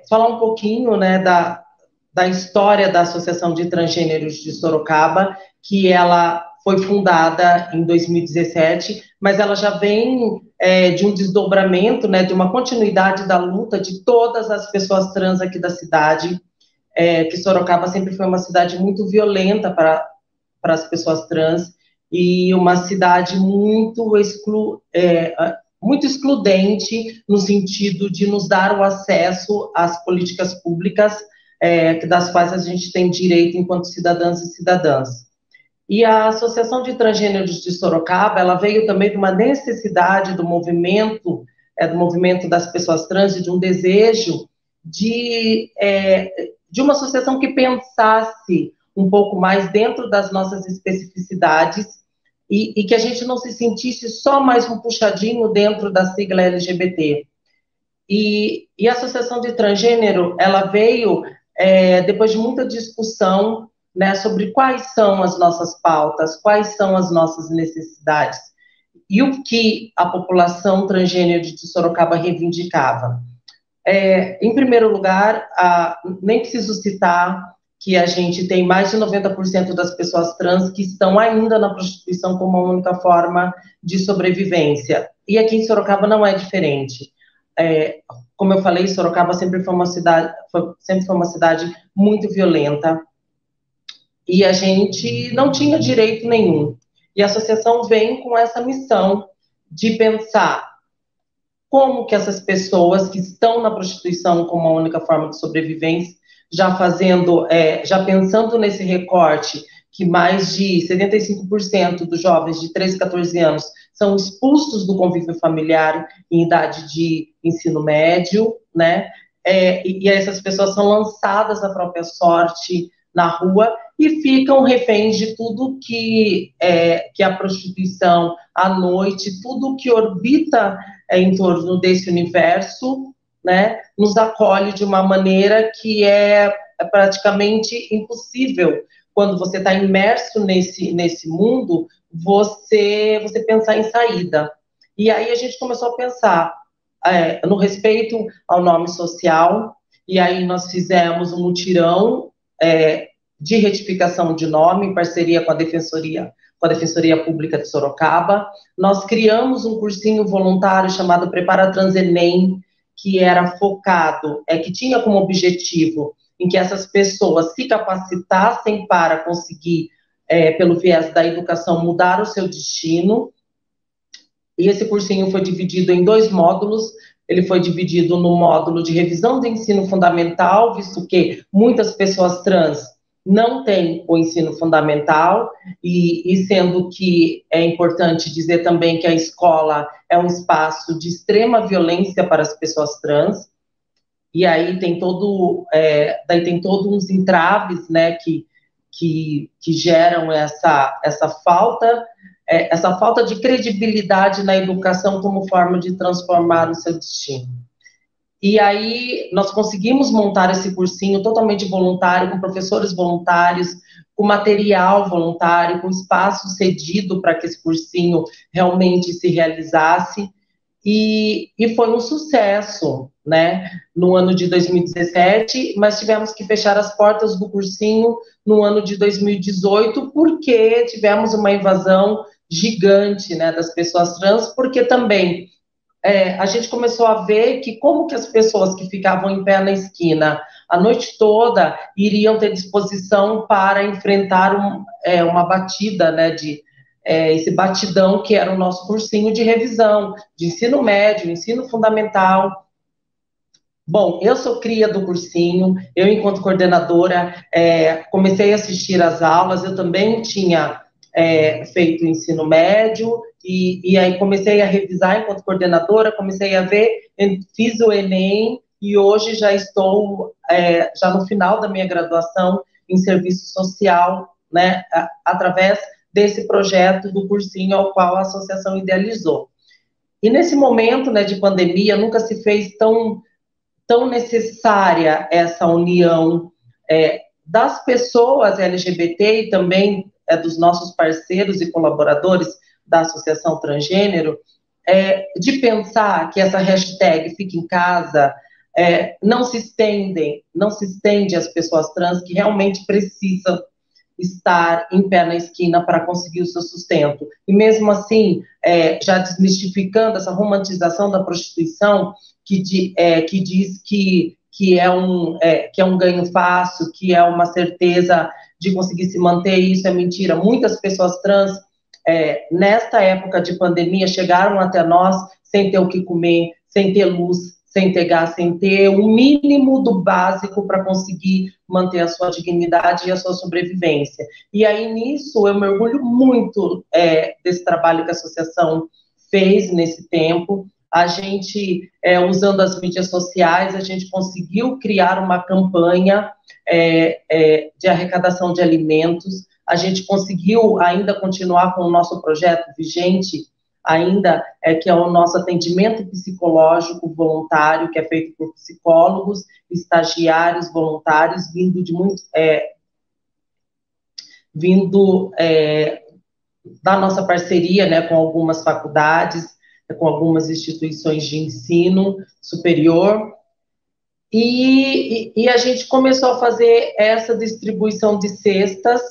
Falar um pouquinho, né, da história da Associação de Transgêneros de Sorocaba, que ela foi fundada em 2017, mas ela já vem de um desdobramento, né, de uma continuidade da luta de todas as pessoas trans aqui da cidade, que Sorocaba sempre foi uma cidade muito violenta para as pessoas trans, e uma cidade muito excludente no sentido de nos dar o acesso às políticas públicas, das quais a gente tem direito enquanto cidadãs e cidadãs. E a Associação de Transgêneros de Sorocaba, ela veio também de uma necessidade do movimento das pessoas trans, e de um desejo de uma associação que pensasse um pouco mais dentro das nossas especificidades e que a gente não se sentisse só mais um puxadinho dentro da sigla LGBT. E a Associação de Transgênero, ela veio depois de muita discussão, né, sobre quais são as nossas pautas, quais são as nossas necessidades, e o que a população transgênero de Sorocaba reivindicava. Em primeiro lugar, nem preciso citar que a gente tem mais de 90% das pessoas trans que estão ainda na prostituição como a única forma de sobrevivência. E aqui em Sorocaba não é diferente. Como eu falei, Sorocaba sempre foi uma cidade muito violenta, e a gente não tinha direito nenhum. E a associação vem com essa missão de pensar como que essas pessoas que estão na prostituição como a única forma de sobrevivência, já pensando nesse recorte, que mais de 75% dos jovens de 13 a 14 anos são expulsos do convívio familiar em idade de ensino médio, né? E essas pessoas são lançadas à própria sorte na rua e ficam reféns de tudo que a prostituição à noite, tudo que orbita em torno desse universo, né, nos acolhe de uma maneira que é praticamente impossível, quando você está imerso nesse mundo, você pensar em saída. E aí a gente começou a pensar no respeito ao nome social, e aí nós fizemos um mutirão de retificação de nome, em parceria com a Defensoria Pública de Sorocaba. Nós criamos um cursinho voluntário chamado Prepara Trans Enem, que era focado, que tinha como objetivo em que essas pessoas se capacitassem para conseguir, pelo viés da educação, mudar o seu destino. E esse cursinho foi dividido em 2 módulos. Ele foi dividido no módulo de revisão do ensino fundamental, visto que muitas pessoas trans não têm o ensino fundamental, e sendo que é importante dizer também que a escola é um espaço de extrema violência para as pessoas trans, e aí tem todos uns entraves, né, que geram essa falta de credibilidade na educação como forma de transformar o seu destino. E aí nós conseguimos montar esse cursinho totalmente voluntário, com professores voluntários, com material voluntário, com espaço cedido para que esse cursinho realmente se realizasse, e foi um sucesso, né, no ano de 2017, mas tivemos que fechar as portas do cursinho no ano de 2018, porque tivemos uma invasão gigante, né, das pessoas trans, porque também a gente começou a ver que como que as pessoas que ficavam em pé na esquina a noite toda iriam ter disposição para enfrentar uma batida, né, esse batidão que era o nosso cursinho de revisão, de ensino médio, ensino fundamental. Bom, eu sou cria do cursinho, eu, enquanto coordenadora, comecei a assistir às aulas, eu também tinha feito ensino médio, e aí comecei a revisar enquanto coordenadora, comecei a ver, fiz o Enem, e hoje já estou, já no final da minha graduação, em serviço social, né, através desse projeto do cursinho ao qual a associação idealizou. E nesse momento, né, de pandemia, nunca se fez tão necessária essa união das pessoas LGBT e também dos nossos parceiros e colaboradores da Associação Transgênero, de pensar que essa hashtag Fique em Casa não se estende às pessoas trans que realmente precisam estar em pé na esquina para conseguir o seu sustento. E mesmo assim, já desmistificando essa romantização da prostituição, que diz que é um ganho fácil, que é uma certeza de conseguir se manter, isso é mentira. Muitas pessoas trans, nesta época de pandemia, chegaram até nós sem ter o que comer, sem ter luz, sem ter gás, sem ter o mínimo do básico para conseguir manter a sua dignidade e a sua sobrevivência. E aí, nisso, eu me orgulho muito desse trabalho que a associação fez nesse tempo. A gente, usando as mídias sociais, a gente conseguiu criar uma campanha de arrecadação de alimentos. A gente conseguiu ainda continuar com o nosso projeto vigente, ainda, que é o nosso atendimento psicológico voluntário, que é feito por psicólogos, estagiários voluntários, vindo da nossa parceria, né, com algumas faculdades, com algumas instituições de ensino superior, e a gente começou a fazer essa distribuição de cestas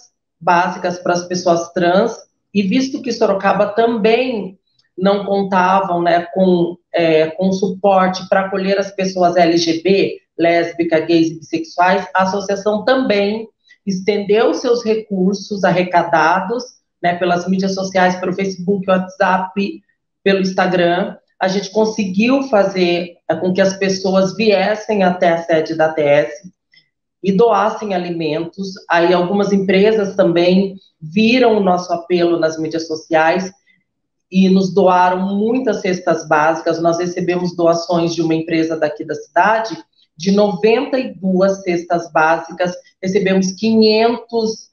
básicas para as pessoas trans, e visto que Sorocaba também não contavam, né, com suporte para acolher as pessoas LGBT, lésbicas, gays e bissexuais, a associação também estendeu seus recursos arrecadados, né, pelas mídias sociais, pelo Facebook, WhatsApp, pelo Instagram. A gente conseguiu fazer com que as pessoas viessem até a sede da ATS e doassem alimentos. Aí algumas empresas também viram o nosso apelo nas mídias sociais e nos doaram muitas cestas básicas. Nós recebemos doações de uma empresa daqui da cidade de 92 cestas básicas, recebemos 500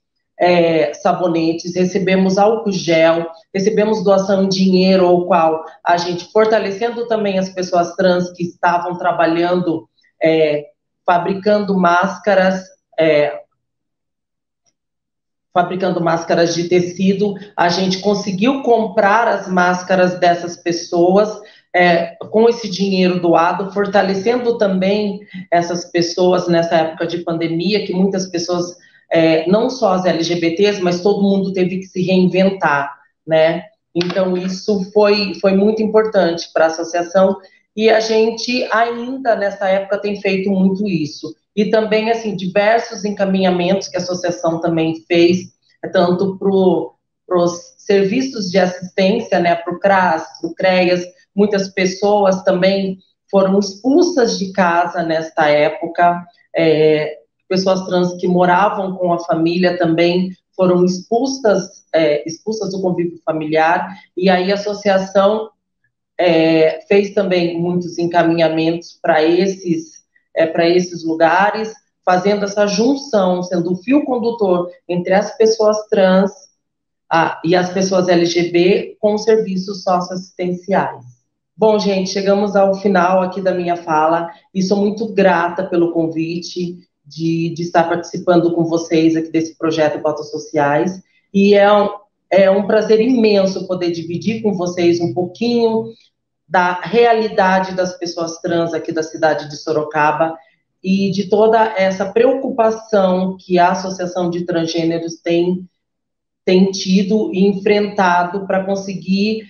sabonetes, recebemos álcool gel, recebemos doação em dinheiro, o qual a gente, fortalecendo também as pessoas trans que estavam trabalhando, fabricando máscaras de tecido, a gente conseguiu comprar as máscaras dessas pessoas com esse dinheiro doado, fortalecendo também essas pessoas nessa época de pandemia, que muitas pessoas, não só as LGBTs, mas todo mundo teve que se reinventar, né? Então, isso foi muito importante para a associação, e a gente ainda, nessa época, tem feito muito isso. E também, assim, diversos encaminhamentos que a associação também fez, tanto para os serviços de assistência, né, para o CRAS, para o CREAS. Muitas pessoas também foram expulsas de casa nesta época, pessoas trans que moravam com a família também foram expulsas do convívio familiar, e aí a associação fez também muitos encaminhamentos para esses lugares, fazendo essa junção, sendo o fio condutor entre as pessoas trans e as pessoas LGBT com serviços socioassistenciais. Bom, gente, chegamos ao final aqui da minha fala, e sou muito grata pelo convite de estar participando com vocês aqui desse projeto Cotas Sociais, e é um prazer imenso poder dividir com vocês um pouquinho da realidade das pessoas trans aqui da cidade de Sorocaba, e de toda essa preocupação que a Associação de Transgêneros tem tido e enfrentado para conseguir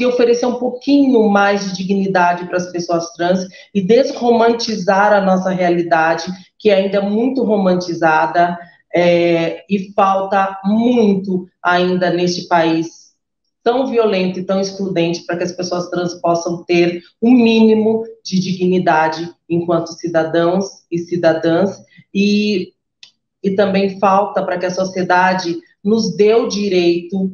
oferecer um pouquinho mais de dignidade para as pessoas trans e desromantizar a nossa realidade, que ainda é muito romantizada, e falta muito ainda neste país tão violento e tão excludente, para que as pessoas trans possam ter um mínimo de dignidade enquanto cidadãos e cidadãs, e também falta para que a sociedade nos dê o direito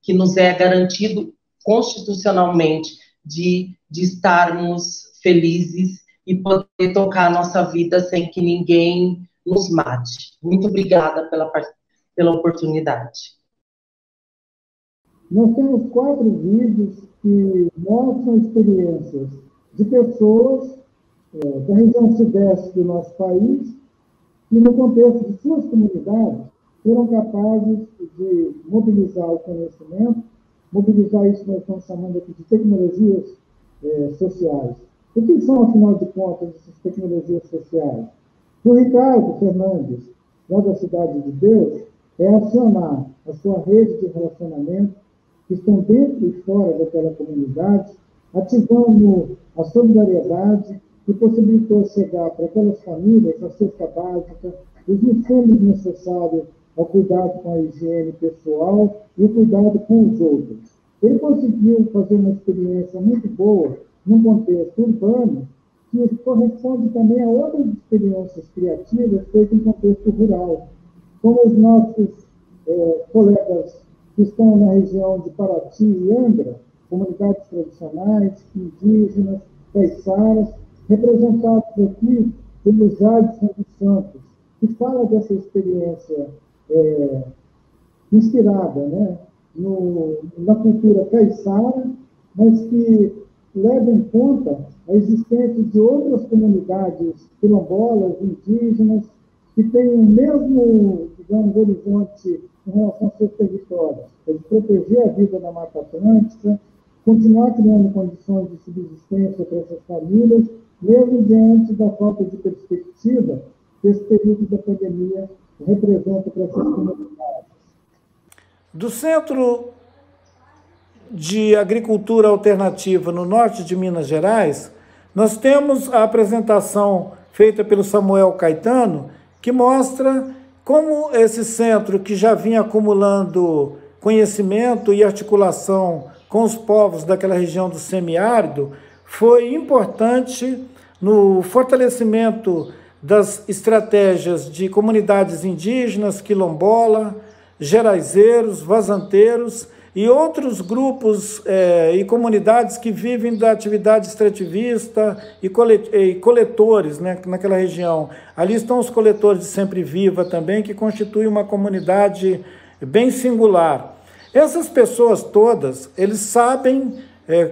que nos é garantido constitucionalmente de estarmos felizes e poder tocar a nossa vida sem que ninguém nos mate. Muito obrigada pela oportunidade. Nós temos 4 vídeos que mostram experiências de pessoas da região sudeste do nosso país que, no contexto de suas comunidades, foram capazes de mobilizar o conhecimento, mobilizar isso que nós estamos chamando aqui de tecnologias sociais. O que são, afinal de contas, essas tecnologias sociais? O Ricardo Fernandes, lá da Cidade de Deus, é acionar a sua rede de relacionamento que estão dentro e fora daquela comunidade, ativando a solidariedade que possibilitou chegar para aquelas famílias a cesta básica, os insumos necessários ao cuidado com a higiene pessoal e o cuidado com os outros. Ele conseguiu fazer uma experiência muito boa num contexto urbano que corresponde também a outras experiências criativas feitas em contexto rural, como os nossos colegas que estão na região de Paraty e Angra, comunidades tradicionais, indígenas, caiçaras, representados aqui pelo Jadson dos Santos, que fala dessa experiência inspirada, né, na cultura caiçara, mas que leva em conta a existência de outras comunidades quilombolas, indígenas, que têm o mesmo, digamos, horizonte em relação aos seus territórios, de proteger a vida da Mata Atlântica, continuar criando condições de subsistência para essas famílias, mesmo diante da falta de perspectiva que esse período da pandemia representa para essas comunidades. Do Centro de Agricultura Alternativa no norte de Minas Gerais, nós temos a apresentação feita pelo Samuel Caetano, que mostra como esse centro, que já vinha acumulando conhecimento e articulação com os povos daquela região do semiárido, foi importante no fortalecimento das estratégias de comunidades indígenas, quilombola, geraizeiros, vazanteiros e outros grupos e comunidades que vivem da atividade extrativista e coletores, né, naquela região. Ali estão os coletores de Sempre Viva também, que constituem uma comunidade bem singular. Essas pessoas todas, eles sabem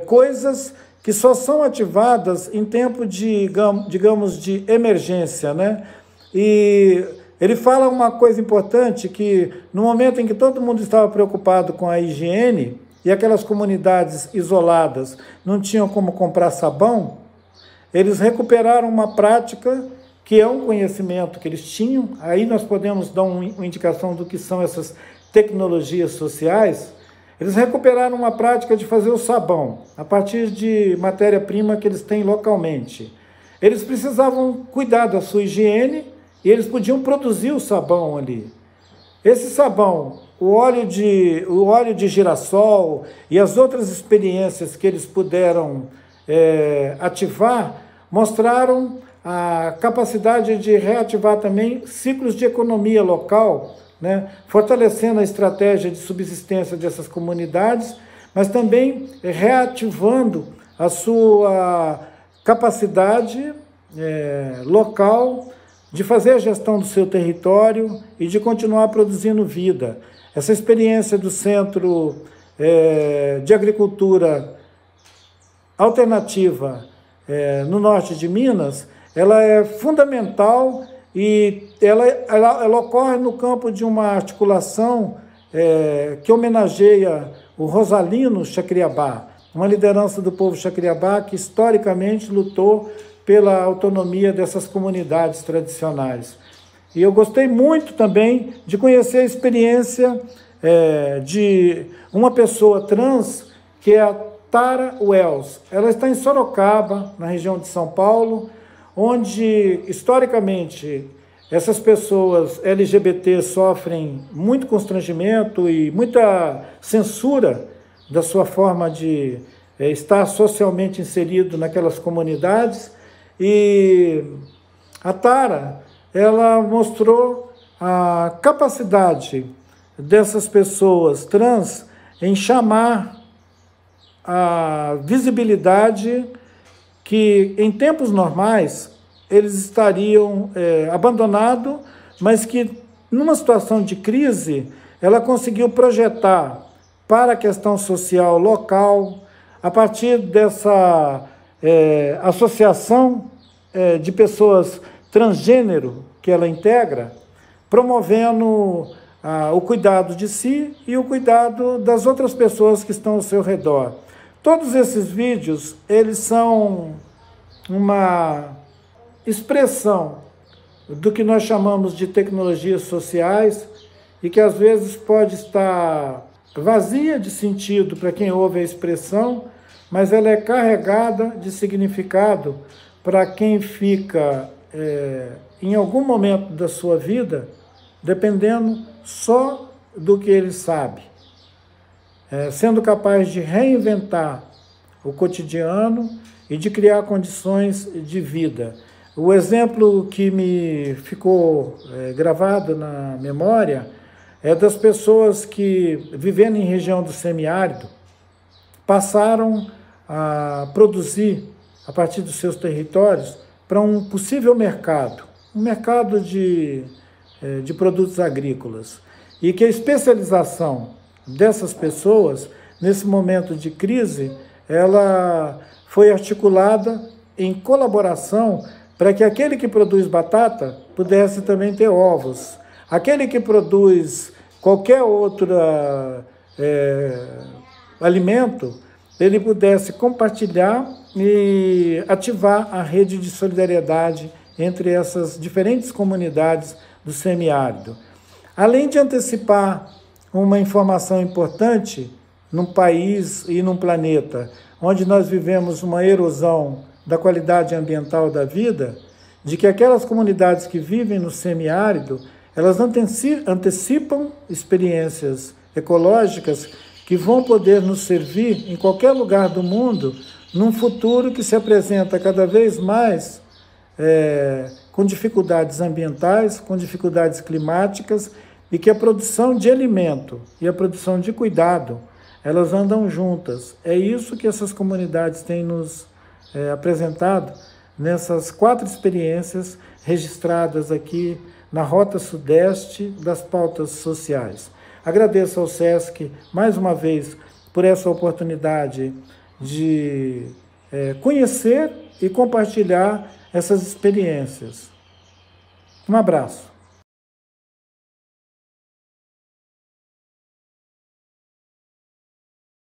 coisas que só são ativadas em tempo de, digamos, de emergência, né? E ele fala uma coisa importante, que no momento em que todo mundo estava preocupado com a higiene e aquelas comunidades isoladas não tinham como comprar sabão, eles recuperaram uma prática que é um conhecimento que eles tinham. Aí nós podemos dar uma indicação do que são essas tecnologias sociais. Eles recuperaram uma prática de fazer o sabão a partir de matéria-prima que eles têm localmente. Eles precisavam cuidar da sua higiene e eles podiam produzir o sabão ali. Esse sabão, o óleo de girassol e as outras experiências que eles puderam ativar, mostraram a capacidade de reativar também ciclos de economia local, né, fortalecendo a estratégia de subsistência dessas comunidades, mas também reativando a sua capacidade local de fazer a gestão do seu território e de continuar produzindo vida. Essa experiência do Centro de Agricultura Alternativa no norte de Minas, ela é fundamental e ela ocorre no campo de uma articulação que homenageia o Rosalino Chacriabá, uma liderança do povo Chacriabá que historicamente lutou pela autonomia dessas comunidades tradicionais. E eu gostei muito também de conhecer a experiência de uma pessoa trans, que é a Tara Wells. Ela está em Sorocaba, na região de São Paulo, onde, historicamente, essas pessoas LGBT sofrem muito constrangimento e muita censura da sua forma de estar socialmente inserido naquelas comunidades. E a Tara, ela mostrou a capacidade dessas pessoas trans em chamar a visibilidade que, em tempos normais, eles estariam abandonados, mas que, numa situação de crise, ela conseguiu projetar para a questão social local, a partir dessa associação de pessoas transgênero que ela integra, promovendo o cuidado de si e o cuidado das outras pessoas que estão ao seu redor. Todos esses vídeos, eles são uma expressão do que nós chamamos de tecnologias sociais e que às vezes pode estar vazia de sentido para quem ouve a expressão, mas ela é carregada de significado para quem fica, em algum momento da sua vida, dependendo só do que ele sabe, sendo capaz de reinventar o cotidiano e de criar condições de vida. O exemplo que me ficou gravado na memória é das pessoas que, vivendo em região do semiárido, passaram a produzir, a partir dos seus territórios, para um possível mercado, um mercado de produtos agrícolas. E que a especialização dessas pessoas, nesse momento de crise, ela foi articulada em colaboração para que aquele que produz batata pudesse também ter ovos. Aquele que produz qualquer outro alimento, ele pudesse compartilhar e ativar a rede de solidariedade entre essas diferentes comunidades do semiárido. Além de antecipar uma informação importante num país e num planeta onde nós vivemos uma erosão da qualidade ambiental da vida, de que aquelas comunidades que vivem no semiárido, elas antecipam experiências ecológicas que vão poder nos servir em qualquer lugar do mundo, num futuro que se apresenta cada vez mais com dificuldades ambientais, com dificuldades climáticas, e que a produção de alimento e a produção de cuidado, elas andam juntas. É isso que essas comunidades têm nos apresentado nessas 4 experiências registradas aqui na Rota Sudeste das Pautas Sociais. Agradeço ao SESC, mais uma vez, por essa oportunidade de conhecer e compartilhar essas experiências. Um abraço.